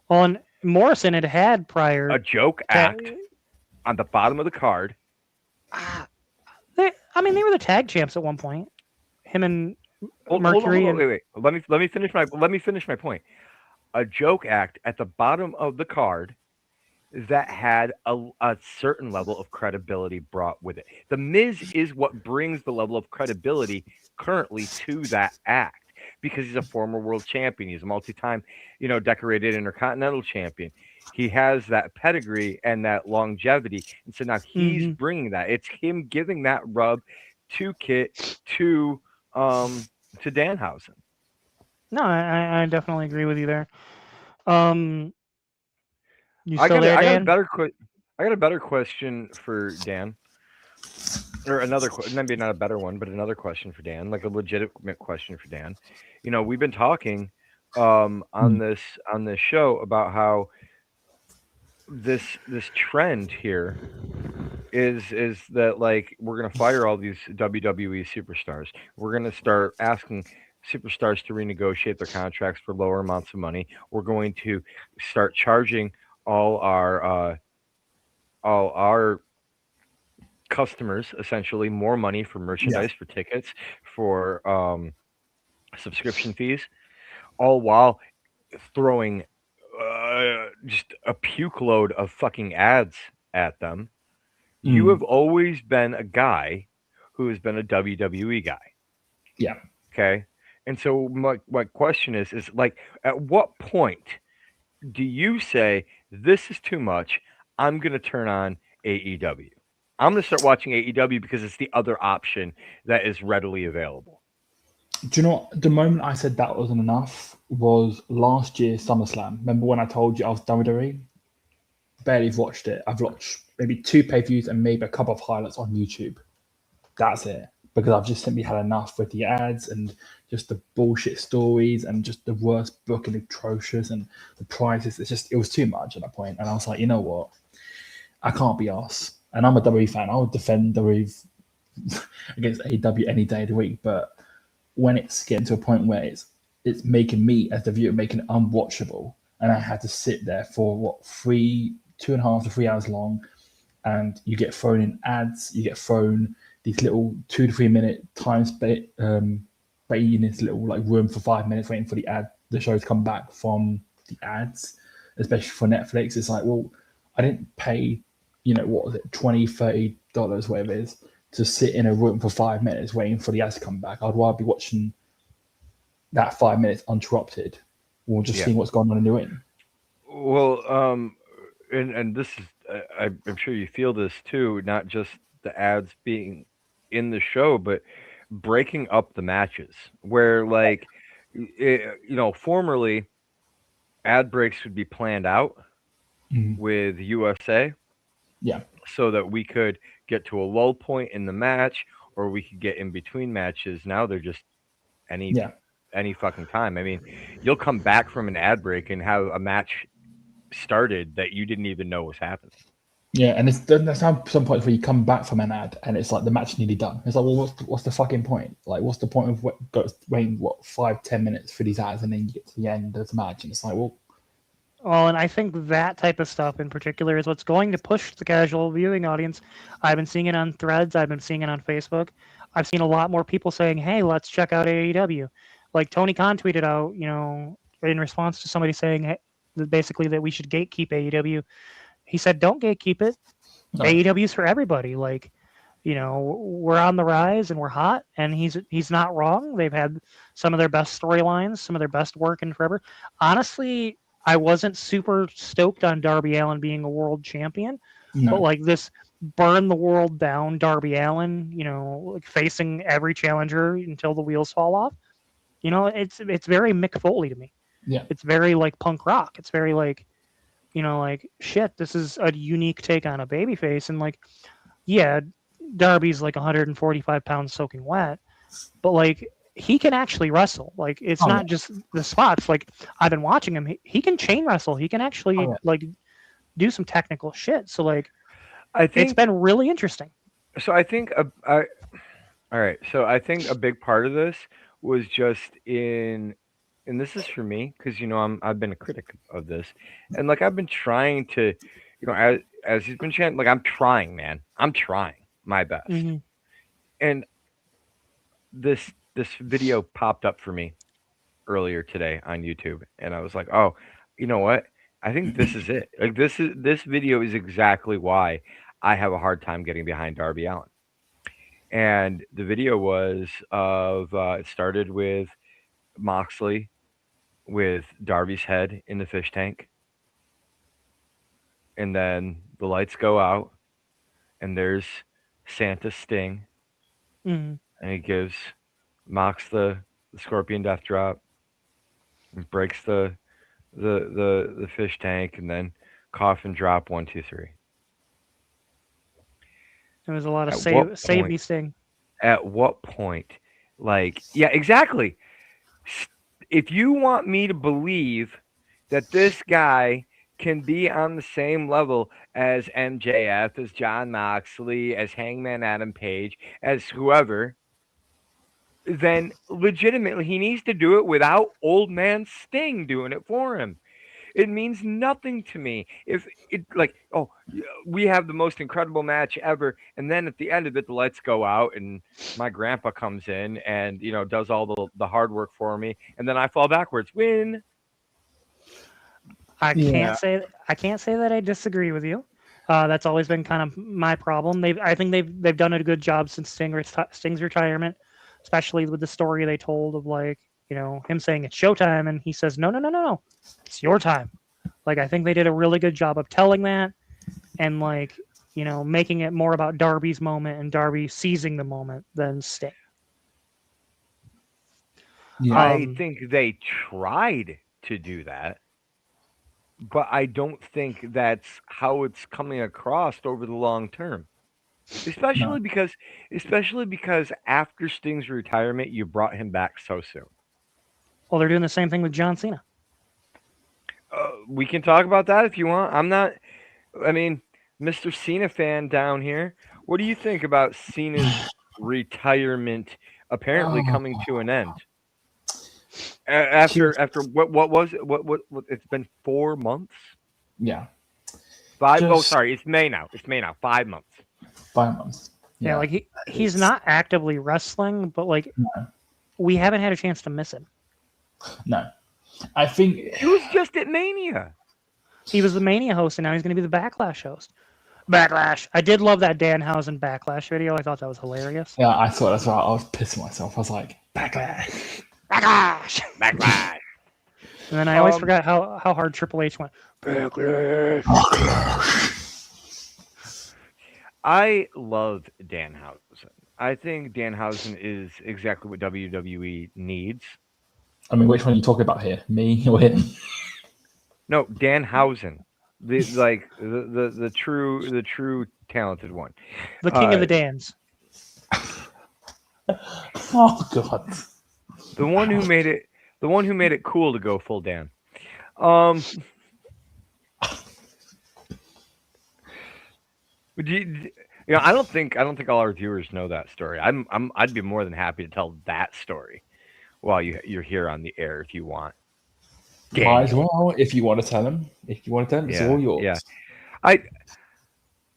Well, and Morrison had A prior. joke Ta- act on the bottom of the card. Ah, I mean, they were the tag champs at one point. Him and Hold Mercury on, and wait. Let me finish my point. A joke act at the bottom of the card that had a certain level of credibility brought with it. The Miz is what brings the level of credibility currently to that act because he's a former world champion. He's a multi-time, decorated intercontinental champion. He has that pedigree and that longevity, and so now he's hmm bringing that. It's him giving that rub to Kit to um to Danhausen. no, I definitely agree with you there. Um, you I still got a, there, I got a Dan? better que- I got a better question for Dan. Or maybe not a better one, but another question for Dan, like a legitimate question for Dan. We've been talking on Mm. this show about how this trend here is that like we're gonna fire all these WWE superstars. We're gonna start asking superstars to renegotiate their contracts for lower amounts of money. We're going to start charging all our uh, all our customers essentially more money for Yeah. merchandise, for tickets, for subscription fees, all while throwing just a puke load of fucking ads at them. You Mm. have always been a guy who has been a WWE guy, Yeah. okay? And so my question is like, at what point do you say this is too much? I'm gonna turn on AEW. I'm gonna start watching AEW because it's the other option that is readily available. Do you know what? The moment I said that wasn't enough was last year SummerSlam. Remember when I told you I was done with WWE? Barely watched it. I've watched maybe two pay-per-views and maybe a couple of highlights on YouTube. That's it. Because I've just simply had enough with the ads and just the bullshit stories and just the worst booking, atrocious, and the prices. It was too much at that point. And I was like, you know what? I can't be arsed. And I'm a WWE fan. I would defend WWE against AEW any day of the week. But when it's getting to a point where it's making me as the viewer making it unwatchable, and I had to sit there for what 2.5 to 3 hours long, and you get thrown in ads, you get thrown these little 2 to 3 minute time spent, but in this little like room for 5 minutes waiting for the show to come back from the ads, especially for Netflix. It's like, well, I didn't pay, what was it, $20, $30, whatever it is, to sit in a room for 5 minutes waiting for the ads to come back. I'd rather be watching that 5 minutes uninterrupted or just Yeah. seeing what's going on in the ring. Well, and this is I'm sure you feel this too, not just the ads being in the show, but breaking up the matches where like formerly ad breaks would be planned out Mm. with USA Yeah, so that we could get to a low point in the match or we could get in between matches. Now they're just any yeah. any fucking time. I mean, you'll come back from an ad break and have a match started that you didn't even know was happening. Yeah, and there's some points where you come back from an ad and it's like the match nearly done. It's like, well, what's the fucking point? Like, what's the point of waiting 5-10 minutes for these ads and then you get to the end of the match and it's like, well, Well, and I think that type of stuff in particular is what's going to push the casual viewing audience. I've been seeing it on threads. I've been seeing it on Facebook. I've seen a lot more people saying, "Hey, let's check out AEW." Like Tony Khan tweeted out, in response to somebody saying, hey, basically that we should gatekeep AEW. He said, "Don't gatekeep it. no, AEW's for everybody." Like, we're on the rise and we're hot, and he's not wrong. They've had some of their best storylines, some of their best work in forever. Honestly, I wasn't super stoked on Darby Allen being a world champion, but no, like this burn the world down Darby Allen, like facing every challenger until the wheels fall off. It's very Mick Foley to me. yeah, It's very like punk rock. It's very like, like shit. This is a unique take on a babyface, and like, yeah, Darby's like 145 pounds soaking wet, but like he can actually wrestle. Like it's oh yeah, not just the spots. Like I've been watching him. He can chain wrestle. He can oh actually yeah. like do some technical shit. So like I it's think been really interesting. so. All right. So I think a big part of this was just in. and this is for me because I've been a critic of this, and like I've been trying to, as he's been chatting, like I'm trying, man, I'm trying my best, Hmm. and this video popped up for me earlier today on YouTube, and I was like, oh, you know what? I think this is it. Like this video is exactly why I have a hard time getting behind Darby Allen. And the video was of it started with Moxley with Darby's head in the fish tank, and then the lights go out, and there's Santa Sting, Hmm. and he gives Mox the Scorpion Death Drop, and breaks the fish tank, and then coffin drop 1 2 3. There was a lot of At what save point? me Sting. At what point? Like, yeah, exactly. If you want me to believe that this guy can be on the same level as MJF, as John Moxley, as Hangman Adam Page, as whoever, then legitimately he needs to do it without old man Sting doing it for him. It means nothing to me if it like, oh, we have the most incredible match ever, and then at the end of it the lights go out and my grandpa comes in and does all the hard work for me, and then I fall backwards. Win. Yeah. I can't say that I disagree with you. That's always been kind of my problem. I think they've done a good job since Sting's retirement, especially with the story they told of like him saying it's showtime and he says no no no no no, it's your time. Like I think they did a really good job of telling that and like making it more about Darby's moment and Darby seizing the moment than Sting. Yeah. I Um, think they tried to do that, but I don't think that's how it's coming across over the long term. No. Especially because after Sting's retirement, you brought him back so soon. well, they're doing the same thing with John Cena. We can talk about that if you want. I'm not. I mean, Mr. Cena fan down here. What do you think about Cena's retirement apparently Oh, coming to an end? just, After what was it? What it's been 4 months? yeah. Five? Oh, Just sorry, it's May now. It's May now. 5 months. 5 months. Yeah, Yeah. like he's It's not actively wrestling, but like no. we haven't had a chance to miss him. No. I think He was just at Mania. He was the Mania host, and now he's going to be the Backlash host. Backlash. I did love that Danhausen Backlash video. I thought that was hilarious. yeah, I thought that's why I was pissing myself. I was like, backlash. Backlash. Backlash. And then I always Um, forgot how hard Triple H went. Backlash. I love Danhausen. I think Danhausen is exactly what WWE needs. I mean, which one are you talking about here? Me or him? No, Danhausen, the true talented one. The king of Uh, the Dans. Oh god. the one who made it cool to go full Dan. Um, I don't think all our viewers know that story. I'd be more than happy to tell that story while you're here on the air if you want. Might as Daniel. well if you want to tell him. If you want to tell him, it's all yours. Yeah. I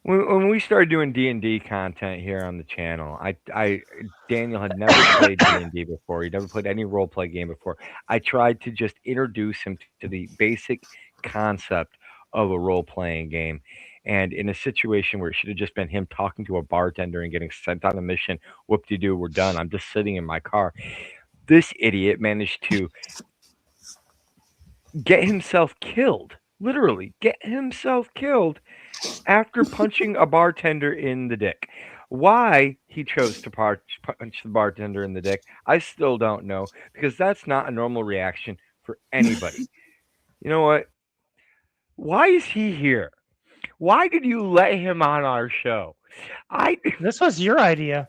when we started doing D&D content here on the channel, I Daniel had never played D&D before. He never played any role play game before. I tried to just introduce him to the basic concept of a role playing game. And in a situation where it should have just been him talking to a bartender and getting sent on a mission, whoop de doo, we're done. I'm just sitting in my car. This idiot managed to get himself killed. Literally, get himself killed after punching a bartender in the dick. Why he chose to punch the bartender in the dick, I still don't know, because that's not a normal reaction for anybody. You know what? Why is he here? Why did you let him on our show? I This was your idea.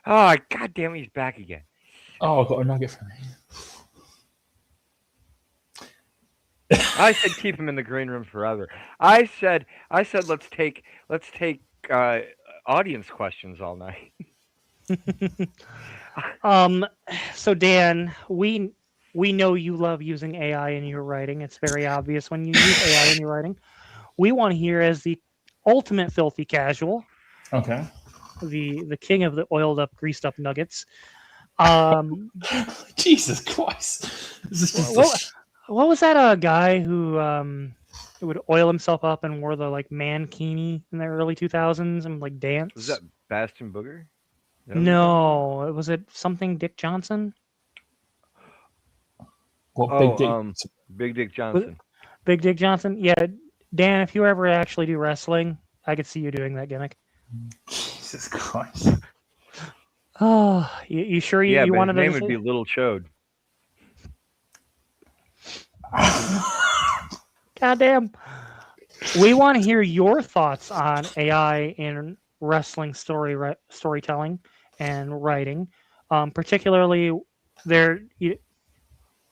oh god damn it, he's back again. Oh, I got a nugget for me. I said keep him in the green room forever. I said let's take audience questions all night. So Dan, we we know you love using AI in your writing. It's very obvious when you use AI in your writing. We want to hear as the ultimate filthy casual, Okay. the king of the oiled up, greased up nuggets. Um, Jesus Christ. This is just what what was that guy who would oil himself up and wore the like mankini in the early 2000s and like Was that dance? Bastion Booger? Is that what you're talking about? No, was it something Dick Johnson? what big Oh, dick. Big Dick Was Johnson. Big Dick Johnson? Yeah, Dan, if you ever actually do wrestling, I could see you doing that gimmick. Jesus Christ. Oh, you sure Yeah, you but his wanted name to would be say? Little Chode. Goddamn. We want to hear your thoughts on AI in wrestling storytelling and writing. Particularly, there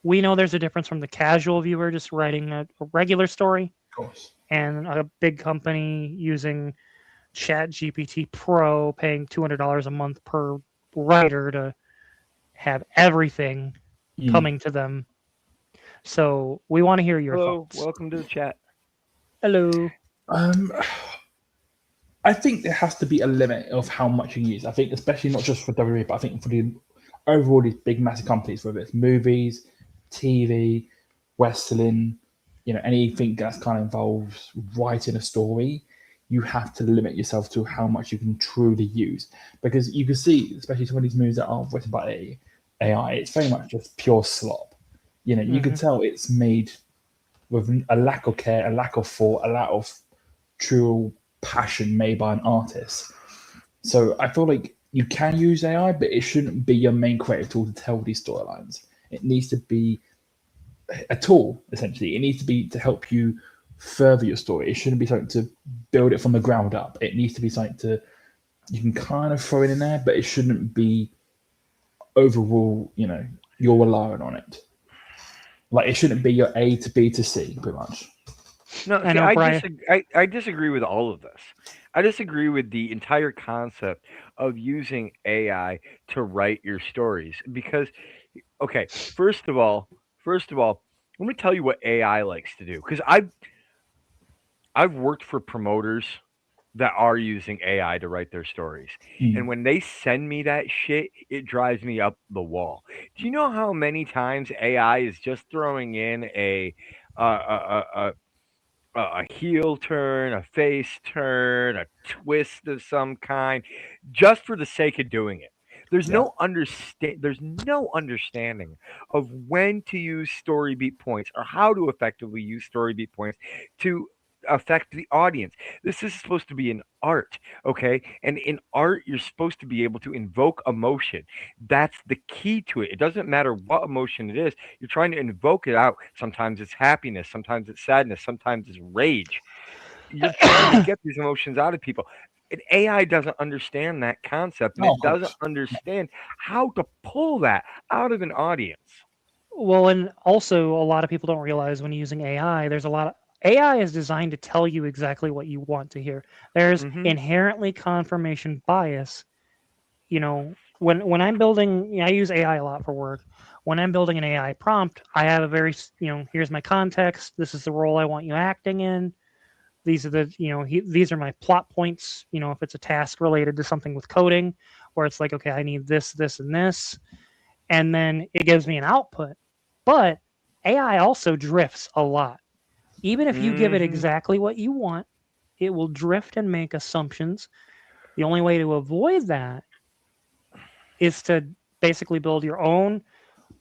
we know there's a difference from the casual viewer just writing a regular story Of course. and a big company using Chat GPT Pro paying $200 a month per writer to have everything Mm. coming to them. So we want to hear your Hello, thoughts. welcome to the chat. Hello. Um, I think there has to be a limit of how much you use. I think, especially not just for WWE, but I think for the overall these big massive companies, whether it's movies, TV, wrestling, anything that's kind of involves writing a story, you have to limit yourself to how much you can truly use. Because you can see, especially some of these movies that are written by AI, it's very much just pure slop. You Hmm. could tell it's made with a lack of care, a lack of thought, a lack of true passion made by an artist. So I feel like you can use AI, but it shouldn't be your main creative tool to tell these storylines. It needs to be a tool, essentially. It needs to be to help you further your story. It shouldn't be something to build it from the ground up. It needs to be something to you can kind of throw it in there, but it shouldn't be overall, you're relying on it. Like it shouldn't be your A to B to C, pretty much. No, I see, know, I Brian. disagree. I disagree with all of this. I disagree with the entire concept of using AI to write your stories because, okay, first of all, let me tell you what AI likes to do because I've worked for promoters that are using AI to write their stories. And Mm. when they send me that shit, it drives me up the wall. Do you know how many times AI is just throwing in a heel turn, a face turn, a twist of some kind, just for the sake of doing it? Yeah. There's no understanding of when to use story beat points or how to effectively use story beat points to affect the audience. This is supposed to be an art, okay? And in art, you're supposed to be able to invoke emotion. That's the key to it. It doesn't matter what emotion it is, you're trying to invoke it out. Sometimes it's happiness, sometimes it's sadness, sometimes it's rage. You're trying to get these emotions out of people. And AI doesn't understand that concept and Oh, it of doesn't course. understand how to pull that out of an audience. Well, and also a lot of people don't realize when using AI, there's a lot of AI is designed to tell you exactly what you want to hear. There's Hmm. inherently confirmation bias. When I'm building, I use AI a lot for work. When I'm building an AI prompt, I have a very, here's my context. This is the role I want you acting in. These are these are my plot points. If it's a task related to something with coding, where it's like, okay, I need this, this, and this, and then it gives me an output. But AI also drifts a lot. Even if you give it Hmm. exactly what you want, it will drift and make assumptions. The only way to avoid that is to basically build your own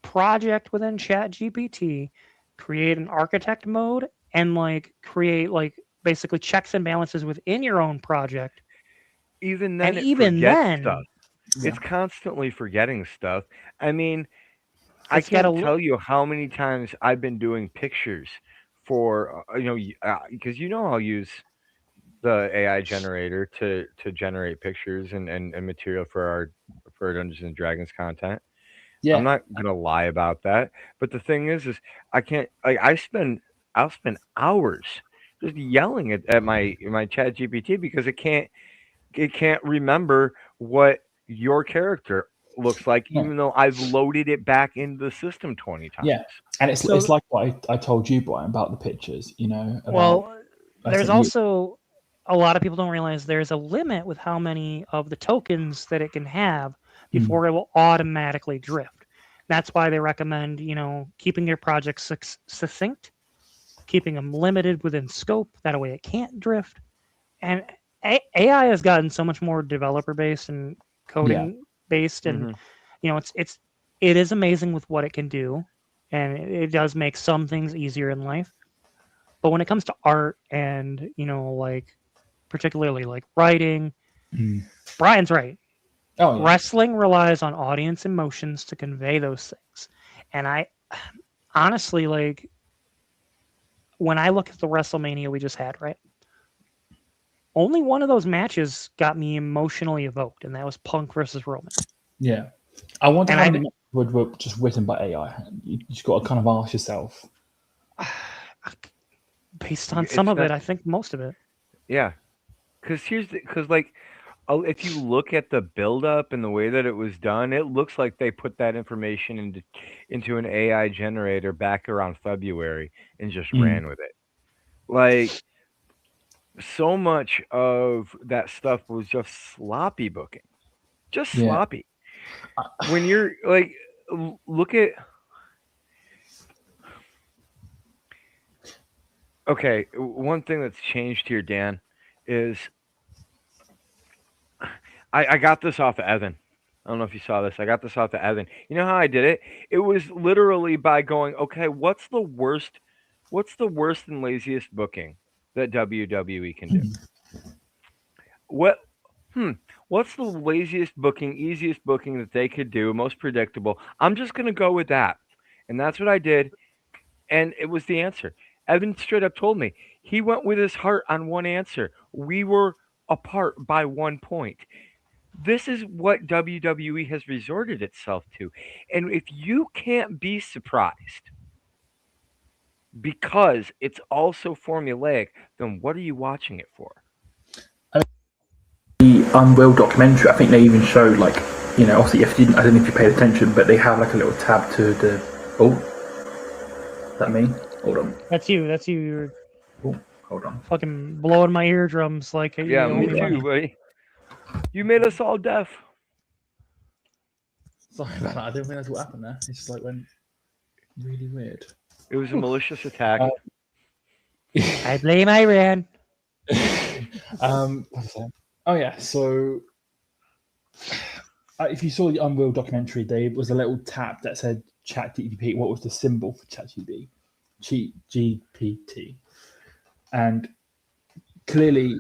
project within ChatGPT, create an architect mode, and like create like basically checks and balances within your own project. Even And then, it even forgets stuff. then, Yeah. It's constantly forgetting stuff. I mean, I it's got can't a tell you how many times I've been doing pictures for because I'll use the AI generator to generate pictures and material for our Dungeons and Dragons content. I'm Yeah. not gonna lie about that, but the thing is I can't like I'll spend hours just yelling at my Chat GPT because it can't remember what your character looks like, Yeah. even though I've loaded it back into the system 20 times. Yeah. And it's So- like what I told you, Brian, about the pictures. You know, about Well, I there's sent you- also a lot of people don't realize there's a limit with how many of the tokens that it can have before it will automatically drift. That's why they recommend, keeping your projects succinct, keeping them limited within scope. That way it can't drift. And AI has gotten so much more developer based and coding based, and it is amazing with what it can do, and it does make some things easier in life. But when it comes to art and like particularly like writing, Brian's right. Oh yeah. Wrestling relies on audience emotions to convey those things, and I honestly, like, when I look at the WrestleMania we just had, right? Only one of those matches got me emotionally evoked, and that was Punk versus Roman. Yeah. I wonder And how I- many were just written by AI. You just got to kind of ask yourself. Based on It's some of not- it, I think most of it. Yeah, because like, if you look at the buildup and the way that it was done, it looks like they put that information into an AI generator back around February and just ran with it. Like, so much of that stuff was just sloppy booking, just Yeah. sloppy. When you're like, look at. Okay, one thing that's changed here, Dan, is I got this off of Evan. I don't know if you saw this. I got this off of Evan. You know how I did it? It was literally by going, okay, what's the worst and laziest booking that WWE can do? What's the laziest booking, easiest booking that they could do, most predictable? I'm just gonna go with that. And that's what I did. And it was the answer. Evan straight up told me he went with his heart on one answer. We were apart by 1 point. This is what WWE has resorted itself to. And if you can't be surprised because it's all so formulaic, then what are you watching it for? The Unreal documentary, I think they even showed obviously if you didn't, I don't know if you paid attention, but they have like a little tab to the. Oh, is that me? Hold on. That's you. You're Oh, hold on. fucking blowing my eardrums like Yeah, me too, buddy. You made us all deaf. Sorry about that. I didn't realize what happened there. It just went really weird. It was a malicious attack. I blame Iran. What was I saying? Oh yeah, so if you saw the Unreal documentary, there was a little tab that said ChatGPT. What was the symbol for ChatGPT? GPT, and clearly,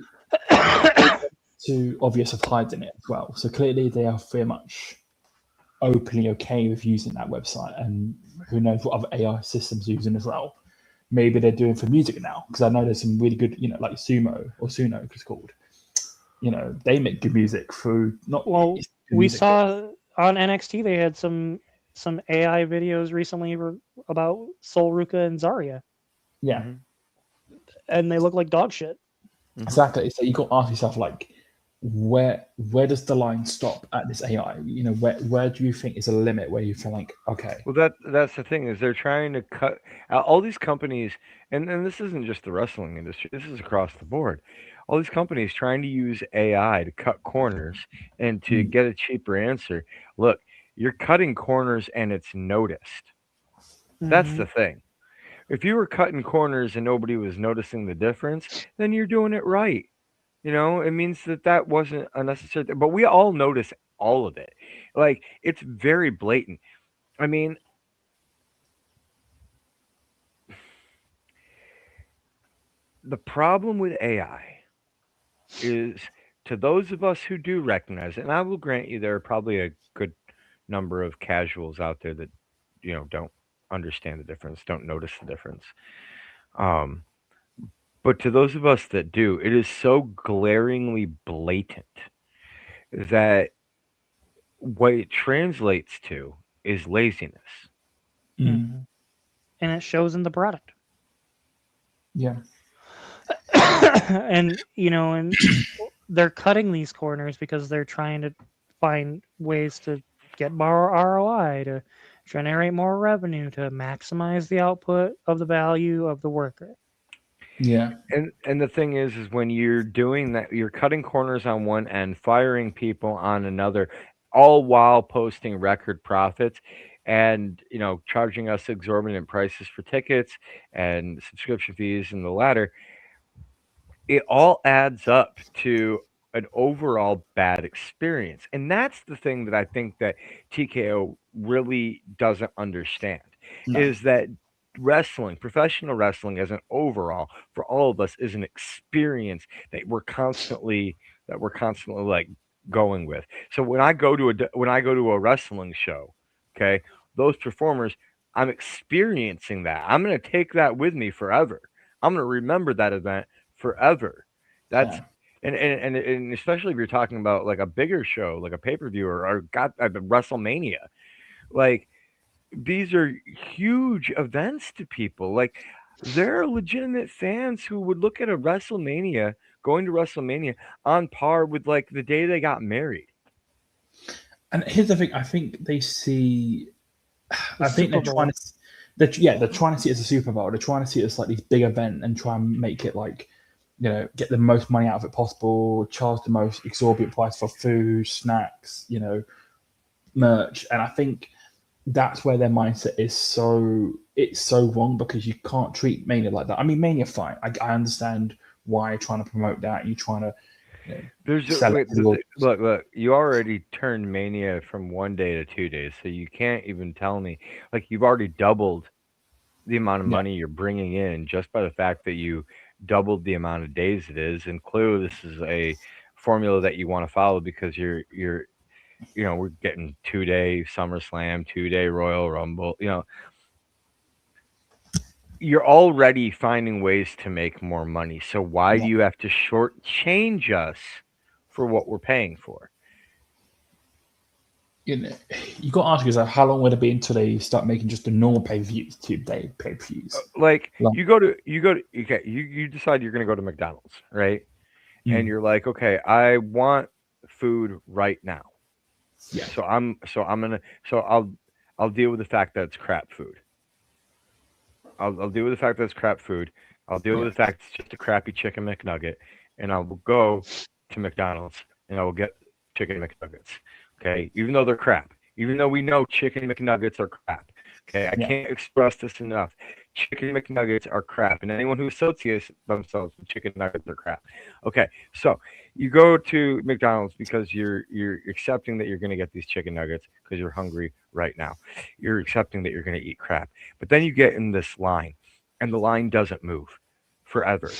too obvious of hiding it as well. So clearly, they are very much openly okay with using that website, and who knows what other AI systems using as well. Maybe they're doing for music now, because I know there's some really good, like Sumo or Suno, it's called. They make good music through not. Well, we music, saw on NXT they had some AI videos recently about Sol Ruka and Zarya, Yeah, and they look like dog shit. exactly. So you got to ask yourself, where does the line stop at this AI? Where do you think is a limit where you feel like, okay, Well, that's the thing, is they're trying to cut all these companies, and this isn't just the wrestling industry. This is across the board. All these companies trying to use AI to cut corners and to get a cheaper answer. Look, you're cutting corners and it's noticed. That's the thing. If you were cutting corners and nobody was noticing the difference, then you're doing it right. It means that wasn't unnecessary. But we all notice all of it. Like, it's very blatant. I mean, the problem with AI is, to those of us who do recognize it, and I will grant you there are probably a good number of casuals out there that don't understand the difference, don't notice the difference. But to those of us that do, it is so glaringly blatant that what it translates to is laziness. And it shows in the product. yeah, And and they're cutting these corners because they're trying to find ways to get more ROI, to generate more revenue, to maximize the output of the value of the worker. Yeah. And the thing is when you're doing that, you're cutting corners on one end, firing people on another, all while posting record profits, and charging us exorbitant prices for tickets and subscription fees and the latter. It all adds up to an overall bad experience. And that's the thing that I think that TKO really doesn't understand, No. is that wrestling, professional wrestling as an overall for all of us is an experience that we're constantly like going with. So when I go to a wrestling show, okay, those performers, I'm experiencing that. I'm going to take that with me forever. I'm going to remember that event forever. That's Yeah. and especially if you're talking about like a bigger show, like a pay per view or got WrestleMania, like these are huge events to people. Like there are legitimate fans who would look at a WrestleMania, going to WrestleMania, on par with like the day they got married. And here's the thing: I think they see. The I think Super they're trying Bowl. to. They're trying to see it as a Super Bowl. They're trying to see it as like this big event and try and make it like, get the most money out of it possible. Charge the most exorbitant price for food, snacks, merch. And I think that's where their mindset is it's so wrong because you can't treat Mania like that. I mean, Mania, fine. I understand why you're trying to promote that. You're trying to There's a sell it wait, to the audience. look. You already turned Mania from 1 day to 2 days, so you can't even tell me like you've already doubled the amount of Yeah, money you're bringing in just by the fact that you doubled the amount of days it is. And clearly, this is a formula that you want to follow because we're getting 2 day SummerSlam, 2 day Royal Rumble. You're already finding ways to make more money. So why do yeah. you have to shortchange us for what we're paying for? You know, you got to ask yourself how long would it be until they start making just the normal pay views, 2 day pay views? Like Like, you go to okay, you decide you're gonna go to McDonald's, right? And mm, you're like, okay, I want food right now. yeah, So I'll deal with the fact that it's crap food. I'll deal with the fact that it's crap food. I'll deal yeah, with the fact it's just a crappy chicken McNugget, and I will go to McDonald's and I will get chicken McNuggets. Okay, even though they're crap, even though we know chicken McNuggets are crap. Okay, I yeah, can't express this enough. Chicken McNuggets are crap, and anyone who associates themselves with chicken nuggets are crap. Okay, so you go to McDonald's because you're accepting that you're going to get these chicken nuggets because you're hungry right now. You're accepting that you're going to eat crap. But then you get in this line, and the line doesn't move forever.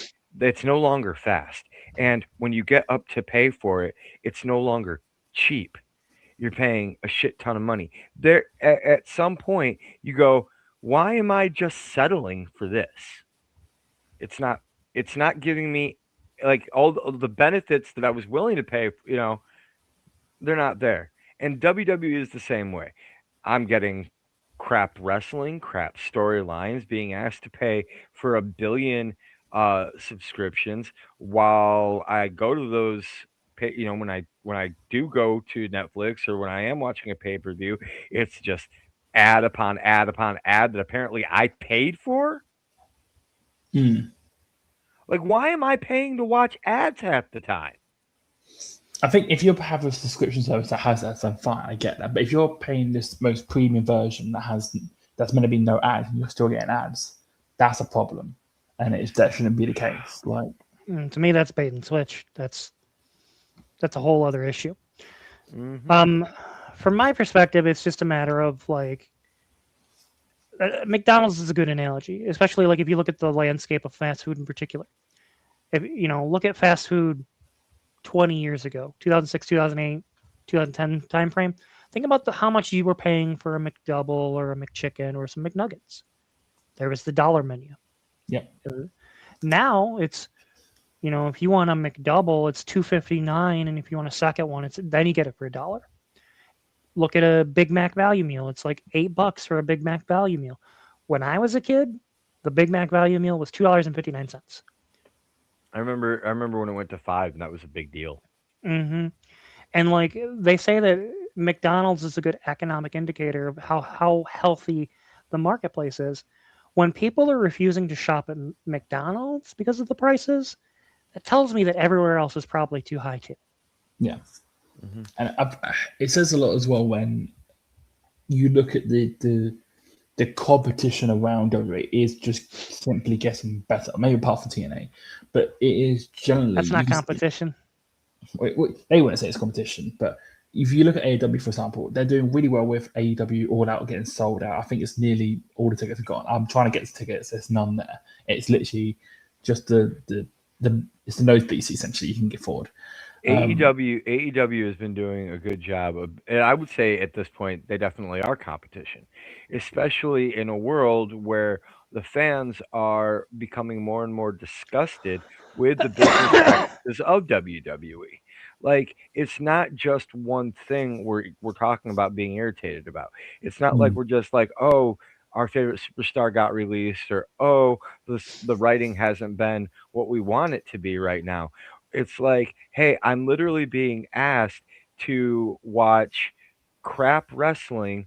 It's no longer fast. And when you get up to pay for it, it's no longer cheap. You're paying a shit ton of money. There at some point you go, why am I just settling for this? It's not it's not giving me like all the benefits that I was willing to pay, they're not there. And WWE is the same way. I'm getting crap wrestling, crap storylines, being asked to pay for a billion subscriptions while I go to those when I do go to Netflix or when I am watching a pay-per-view, it's just ad upon ad upon ad that apparently I paid for. mm. Like why am I paying to watch ads half the time? I think if you have a subscription service that has that, then fine, I get that. But if you're paying this most premium version that's meant to be no ads and you're still getting ads, that's a problem, and that shouldn't be the case. Like, To me, that's bait and switch. That's a whole other issue. Mhm. Um, from my perspective, it's just a matter of like McDonald's is a good analogy, especially like if you look at the landscape of fast food in particular. If look at fast food 20 years ago, 2006, 2008, 2010 timeframe. Think about how much you were paying for a McDouble or a McChicken or some McNuggets. There was the dollar menu. yeah, Now it's if you want a McDouble, it's $2.59, and if you want a second one, then you get it for $1. Look at a Big Mac value meal; it's like $8 for a Big Mac value meal. When I was a kid, the Big Mac value meal was $2.59. I remember when it went to 5 and that was a big deal. Mm-hmm. And like they say that McDonald's is a good economic indicator of how healthy the marketplace is. When people are refusing to shop at McDonald's because of the prices, that tells me that everywhere else is probably too high too. Yeah, Hmm. and it says a lot as well when you look at the competition around WWE is just simply getting better. Maybe apart from TNA, but it is generally That's you not can see, competition. they wouldn't say it's competition, but if you look at AEW, for example, they're doing really well with AEW All Out getting sold out. I think it's nearly all the tickets are gone. I'm trying to get the tickets. There's none there. It's literally just the it's the nosebleed seat essentially you can get forward. AEW has been doing a good job of, and I would say at this point they definitely are competition, especially in a world where the fans are becoming more and more disgusted with the business practices of WWE. Like it's not just one thing we're talking about being irritated about. It's not like Mm, we're just like, oh, our favorite superstar got released, or oh, the writing hasn't been what we want it to be right now. It's like, hey, I'm literally being asked to watch crap wrestling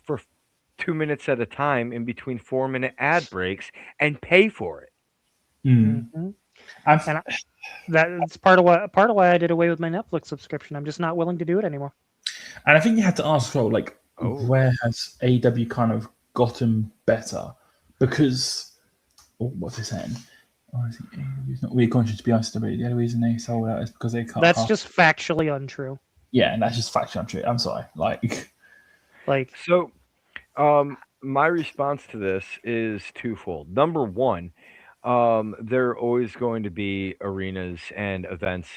for 2 minutes at a time in between 4 minute ad breaks and pay for it. mm. Hmm. I've, And that's part of why I did away with my Netflix subscription. I'm just not willing to do it anymore. and I think you had to ask, well, like, Oh, where has AEW kind of gotten better? Because, what's he saying? Oh, I think AEW's not really conscious, to be honest with you. The only reason they sold out is because they cut That's half. just factually untrue. Yeah, and that's just factually untrue. I'm sorry. Like, Like so my response to this is twofold. Number one, there are always going to be arenas and events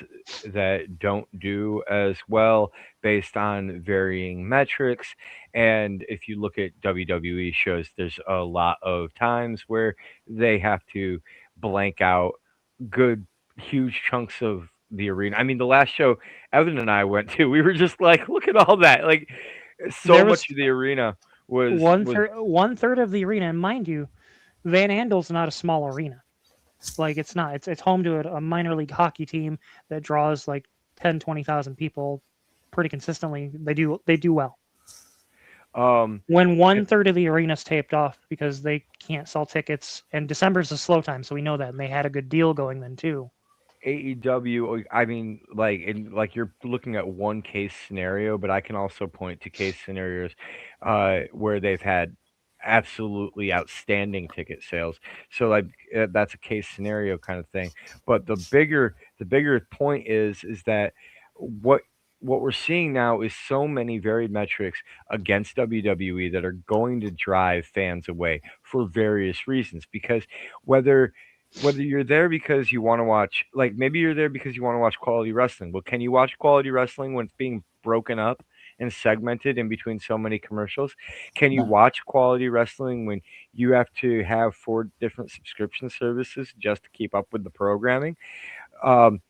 that don't do as well based on varying metrics. And if you look at WWE shows, there's a lot of times where they have to blank out good, huge chunks of the arena. I mean, the last show Evan and I went to, we were just like, look at all that. Like, so there much was of the arena was. one third of the arena, and mind you, Van Andel's not a small arena. Like it's not. It's home to a minor league hockey team that draws like 10, 20,000 people pretty consistently. They do well. Um, When one third of the arena's taped off because they can't sell tickets, and December's a slow time, so we know that, and they had a good deal going then too. AEW, I mean, like you're looking at one case scenario, but I can also point to case scenarios where they've had absolutely outstanding ticket sales. So like that's a case scenario kind of thing. But the bigger point is that what what we're seeing now is so many varied metrics against WWE that are going to drive fans away for various reasons. Because whether you're there because you want to watch, like maybe you're there because you want to watch quality wrestling. Well, can you watch quality wrestling when it's being broken up and segmented in between so many commercials? Can you no. watch quality wrestling when you have to have four different subscription services just to keep up with the programming? Um,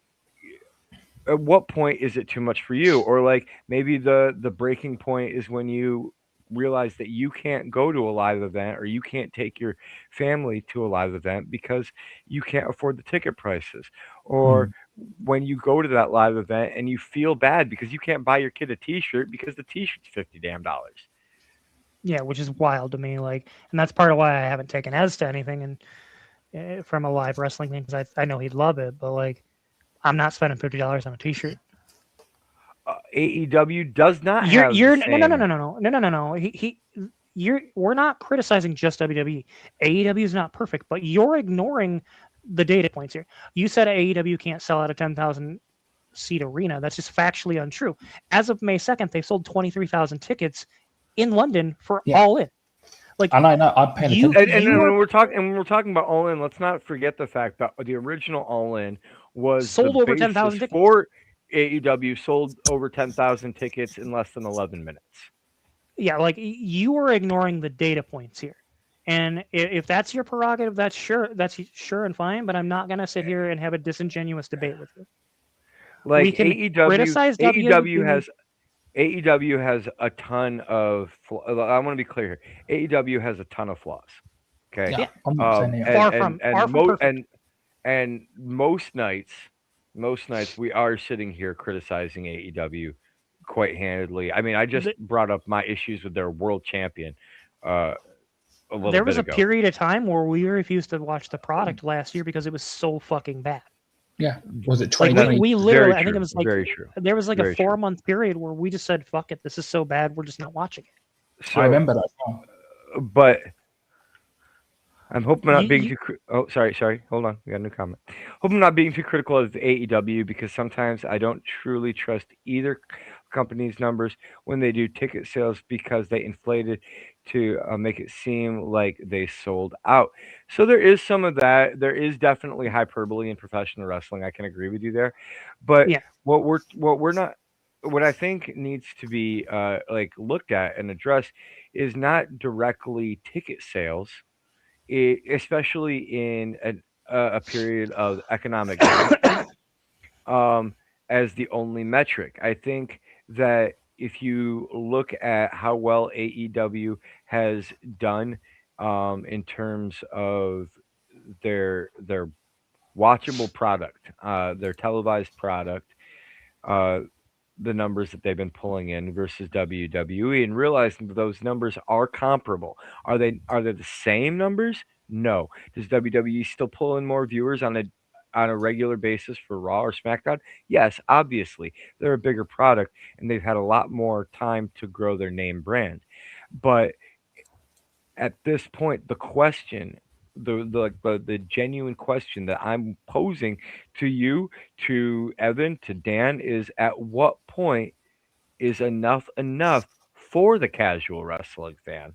at what point is it too much for you? Or like maybe the breaking point is when you realize that you can't go to a live event, or you can't take your family to a live event because you can't afford the ticket prices. Or Mm, when you go to that live event and you feel bad because you can't buy your kid a t-shirt because the t-shirt's 50 damn dollars. Yeah, which is wild to me. Like, and that's part of why I haven't taken Ez to anything and from a live wrestling thing because I know he'd love it, but like I'm not spending $50 on a T-shirt. AEW does not You're have the you're no no no same. no no no no no no no. You're we're not criticizing just WWE. AEW is not perfect, but you're ignoring the data points here. You said AEW can't sell out a 10,000 seat arena. That's just factually untrue. As of May 2nd, they sold 23,000 tickets in London for yeah, All In. Like and I know I'm paying you attention. And you are when we're talking about All In, let's not forget the fact that the original All In was the sold over 10,000 basis tickets. for AEW, sold over 10,000 tickets in less than 11 minutes. Yeah, like you are ignoring the data points here. And if that's your prerogative, that's sure and fine. But I'm not gonna sit here and have a disingenuous debate with you. We Like can criticize AEW WWE. has AEW has a ton of. I want to be clear here. AEW has a ton of flaws. Okay, Yeah, Yeah, I'm not saying they are. far from perfect. and most nights we are sitting here criticizing AEW quite handedly. I mean, I just Th- brought up my issues with their world champion uh, a little there bit was a ago. period of time where we refused to watch the product last year because it was so fucking bad. Yeah. Was it Like we 2020? we Very literally, I think it true. was like Very true. there was like a Very true. 4 month period where we just said, "Fuck it, this is so bad, we're just not watching it." I So, remember that. Oh, but I'm hoping I'm You, not being you too. Oh, sorry. Hold on, we got a new comment. Hope I'm not being too critical of AEW because sometimes I don't truly trust either company's numbers when they do ticket sales because they inflated to make it seem like they sold out. So there is some of that. There is definitely hyperbole in professional wrestling. I can agree with you there, but yeah, what we're not. What I think needs to be like looked at and addressed is not directly ticket sales especially in a period of economic downturn, um, as the only metric. I think that if you look at how well AEW has done in terms of their watchable product, their televised product, uh, the numbers that they've been pulling in versus WWE and realizing that those numbers are comparable. Are they the same numbers? No. Does WWE still pull in more viewers on a regular basis for Raw or SmackDown? Yes, obviously. They're a bigger product and they've had a lot more time to grow their name brand. But at this point, the question, the genuine question that I'm posing to you, to Evan, to Dan is at what point is enough for the casual wrestling fan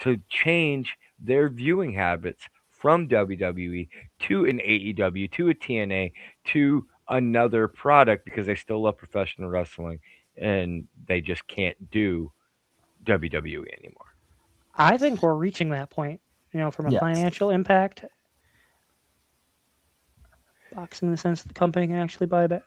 to change their viewing habits from WWE to an AEW to a TNA to another product because they still love professional wrestling and they just can't do WWE anymore. I think we're reaching that point. From a yeah. financial impact, boxing in the sense that the company can actually buy back.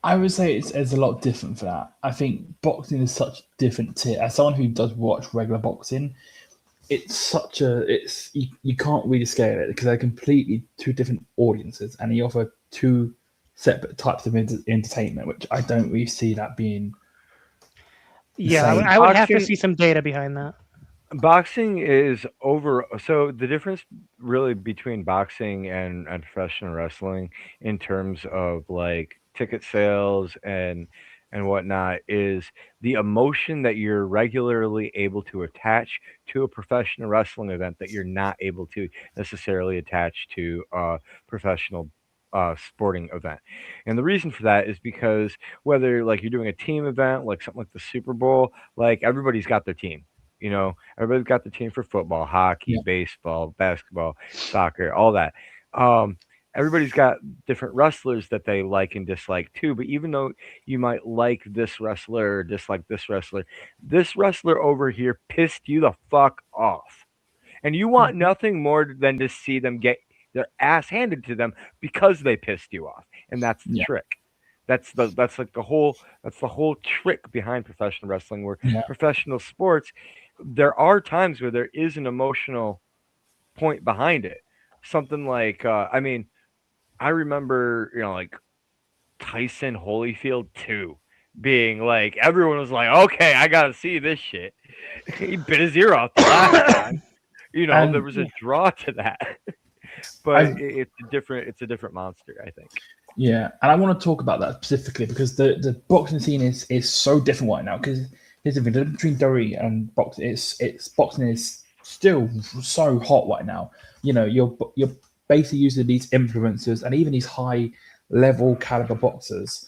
I would say it's a lot different for that. I think boxing is such a different tier. As someone who does watch regular boxing, you can't really scale it because they're completely two different audiences, and they offer two separate types of entertainment, which I don't really see that being the Yeah, same. I would have to Boxing see some data behind that. Boxing is over. So the difference really between boxing and professional wrestling in terms of like ticket sales and whatnot is the emotion that you're regularly able to attach to a professional wrestling event that you're not able to necessarily attach to a professional sporting event. And the reason for that is because whether like you're doing a team event, like something like the Super Bowl, like everybody's got their team. Everybody's got the team for football, hockey, Yeah, baseball, basketball, soccer, all that. Um, everybody's got different wrestlers that they like and dislike too. But even though you might like this wrestler or dislike this wrestler over here pissed you the fuck off. And you want Hmm. nothing more than to see them get their ass handed to them because they pissed you off. And that's the yeah, trick. That's the whole trick behind professional wrestling where yeah, professional sports there are times where there is an emotional point behind it. Something like I mean, I remember, like Tyson Holyfield 2 being like everyone was like, "Okay, I got to see this shit." He bit his ear off the last time. There and was a Yeah, draw to that. But I it's a different monster, I think. yeah, and I want to talk about that specifically because the boxing scene is so different right now. Because here's the thing: the difference between WWE and boxing, it's boxing is still so hot right now. You're basically using these influencers and even these high level caliber boxers,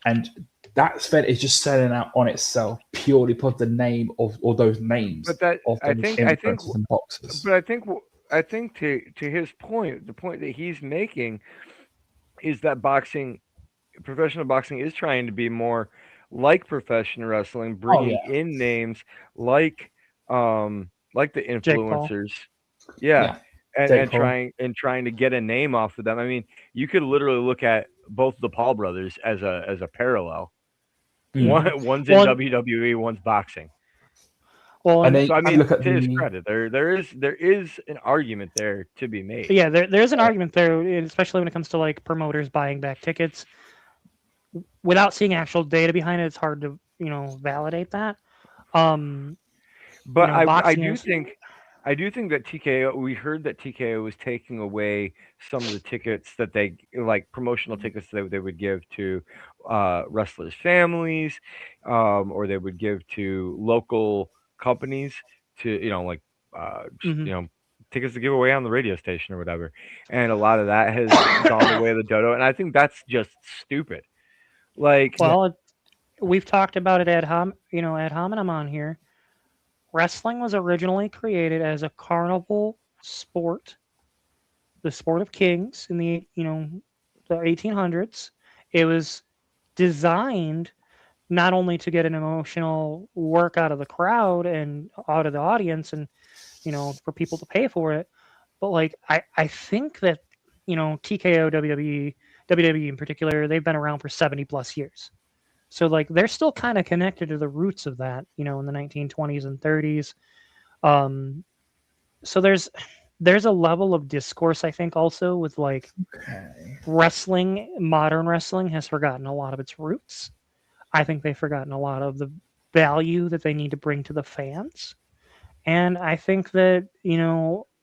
and that fed is just selling out on itself purely because the name of or those names But that of I those think I think influencers and boxers. but I think to his point, the point that he's making is that professional boxing is trying to be more like professional wrestling, Oh yeah, bringing in names like like the Jake Paul. influencers, yeah, yeah, and Jake and Paul. trying to get a name off of them. I mean, you could literally look at both the Paul brothers as a parallel. Mm. Hmm. One's in Well, WWE, one's boxing. Well, And and then So I you mean, look at to his the credit, there is an argument there to be made. yeah, there's an argument there, especially when it comes to like promoters buying back tickets. Without seeing actual data behind it, it's hard to validate that. Um, But I boxing do is. think that TKO, we heard that TKO was taking away some of the tickets that they like promotional tickets that they would give to wrestlers' families, or they would give to local companies to like just Mhm. tickets to give away on the radio station or whatever. And a lot of that has gone the way of the dodo, and I think that's just stupid. Like, yeah, Well, we've talked about it ad hominem on here. Wrestling was originally created as a carnival sport, the sport of kings in the 1800s. It was designed not only to get an emotional work out of the crowd and out of the audience and for people to pay for it, but like I think that TKO, WWE in particular, they've been around for 70 plus years. So like they're still kind of connected to the roots of that, in the 1920s and 30s. Um, so there's a level of discourse I think also with like okay. wrestling. Modern wrestling has forgotten a lot of its roots. I think they've forgotten a lot of the value that they need to bring to the fans. And I think that,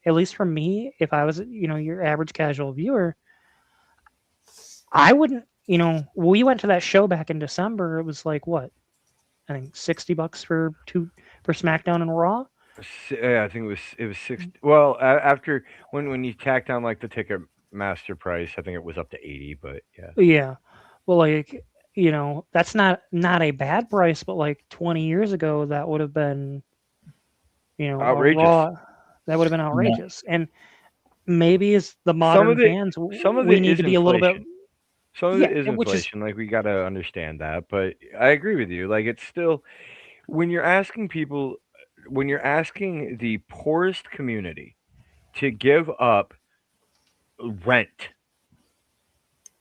at least for me, if I was, your average casual viewer, I wouldn't, we went to that show back in December. It was like what? I think $60 for SmackDown and Raw. Yeah, I think it was six. Well, after when you tacked on like the ticket master price, I think it was up to 80. But yeah, Yeah. Well, like, that's not a bad price, but like 20 years ago, that would have been, a outrageous. Raw. That would have been Yeah. outrageous. And maybe as the Some modern of it, fans, some of we it need is to be a little bit, inflation. Some of yeah, it is which is, inflation. Like we gotta understand that. But I agree with you. Like it's still when you're asking people, when you're asking the poorest community to give up rent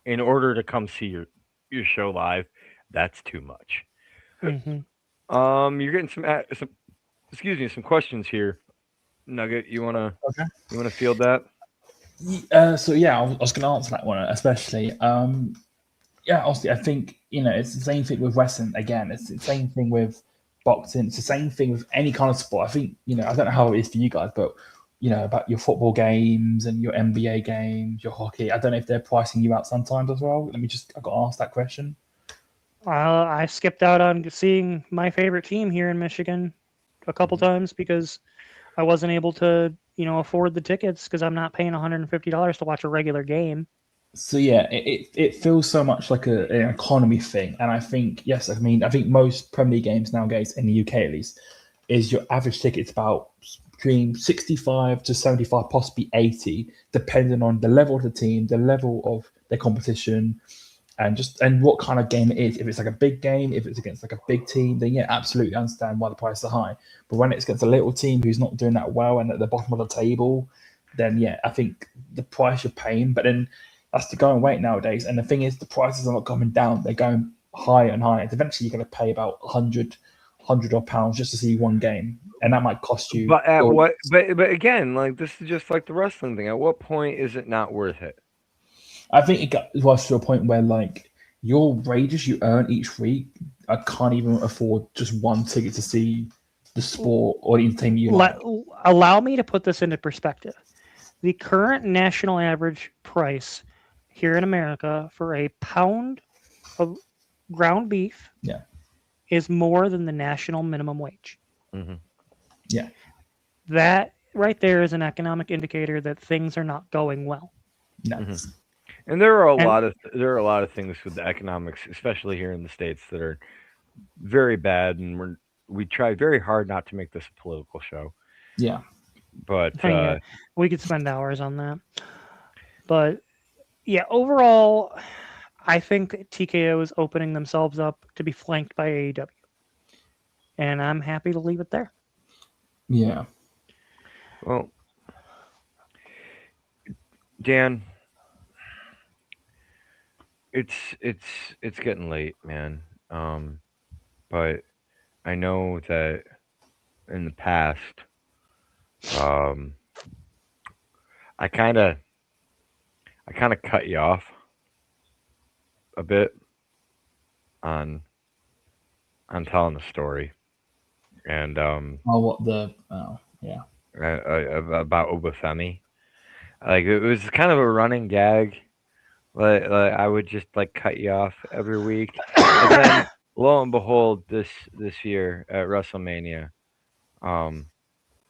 in order to come see your show live, that's too much. hmm You're getting some excuse me, some questions here. Nugget, Okay. you wanna field that? So yeah, I was going to answer that one, especially. Yeah, obviously, I think it's the same thing with wrestling. Again, it's the same thing with boxing. It's the same thing with any kind of sport. I think I don't know how it is for you guys, but about your football games and your NBA games, your hockey. I don't know if they're pricing you out sometimes as well. I got asked that question. I skipped out on seeing my favorite team here in Michigan a couple times because I wasn't able to, afford the tickets because I'm not paying $150 to watch a regular game. So yeah, it feels so much like an economy thing, and I think yes, I think most Premier League games nowadays in the UK at least is your average ticket's about between 65 to 75, possibly 80, depending on the level of the team, the level of their competition, and what kind of game it is. If it's like a big game, if it's against like a big team, then yeah, absolutely understand why the prices are high. But when it's against a little team who's not doing that well and at the bottom of the table, then yeah, I think the price you're paying. But then that's the going rate nowadays. And the thing is, the prices are not coming down; they're going higher and higher. Eventually, you're going to pay about 100 odd pounds just to see one game, and that might cost you. But at what? But again, like this is just like the wrestling thing. At what point is it not worth it? I think it was to a point where like your wages you earn each week, I can't even afford just one ticket to see the sport or the entertainment you Let, like. allow me to put this into perspective. The current national average price here in America for a pound of ground beef Yeah, is more than the national minimum wage. Hmm. yeah, That right there is an economic indicator that things are not going well. no, Hmm. And And there are a lot of things with the economics, especially here in the states, that are very bad, and we try very hard not to make this a political show. yeah, But I mean, yeah, we could spend hours on that. But yeah, overall, I think TKO is opening themselves up to be flanked by AEW, and I'm happy to leave it there. yeah. well, Dan, it's it's it's getting late, man. But I know that in the past, um, I kind of I kind of cut you off a bit on telling the story, and Oh, what the? Oh, yeah. about Obafemi. Like it was kind of a running gag. Like I would just like cut you off every week, and then lo and behold, this year at WrestleMania, um,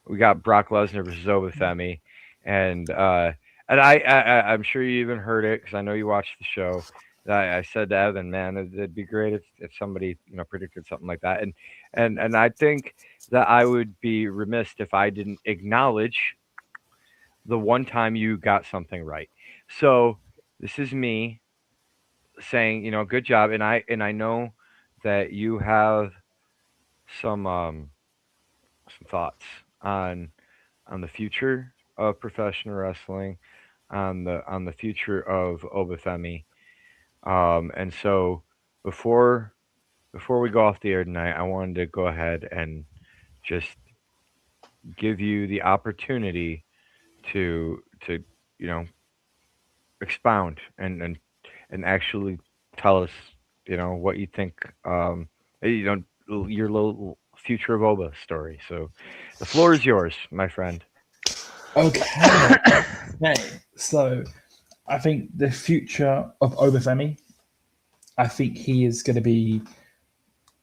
we got Brock Lesnar versus Obafemi, and I'm sure you even heard it because I know you watched the show. I said to Evan, man, it'd be great if somebody predicted something like that, and I think that I would be remiss if I didn't acknowledge the one time you got something right. So this is me saying, good job, and I know that you have some some thoughts on the future of professional wrestling, on the future of Obafemi. And so before we go off the air tonight, I wanted to go ahead and just give you the opportunity to you know expound and actually tell us what you think, you know your little future of Oba story. So the floor is yours, my friend. Okay. Okay. So I think the future of Obafemi, I think he is going to be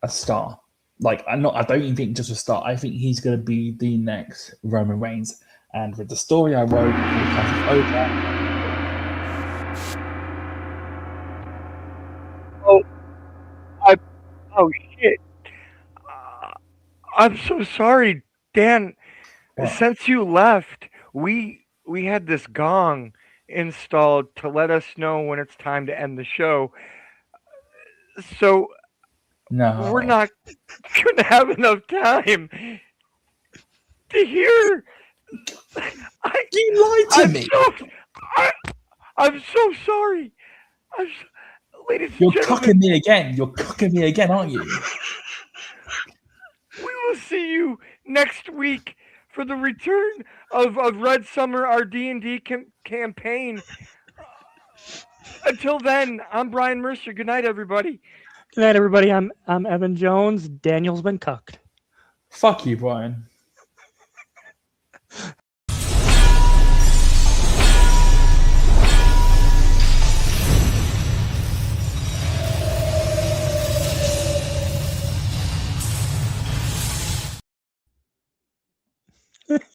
a star. Like I don't even think just a star. I think he's going to be the next Roman Reigns. And with the story I wrote, over. Oh, I oh shit. Uh, I'm so sorry, Dan. Well, Since you left, we had this gong installed to let us know when it's time to end the show. So we're no, not gonna have enough time to hear. I you lied to I'm me. so I, I'm so sorry. Ladies and You're gentlemen, cocking me again. You're cocking me again, aren't you? we will see you next week for the return of Red Summer, our D&D campaign. Until then, I'm Brian Mercer. Good night, everybody. Good night, everybody. I'm Evan Jones. Daniel's been cucked. Fuck you, Brian.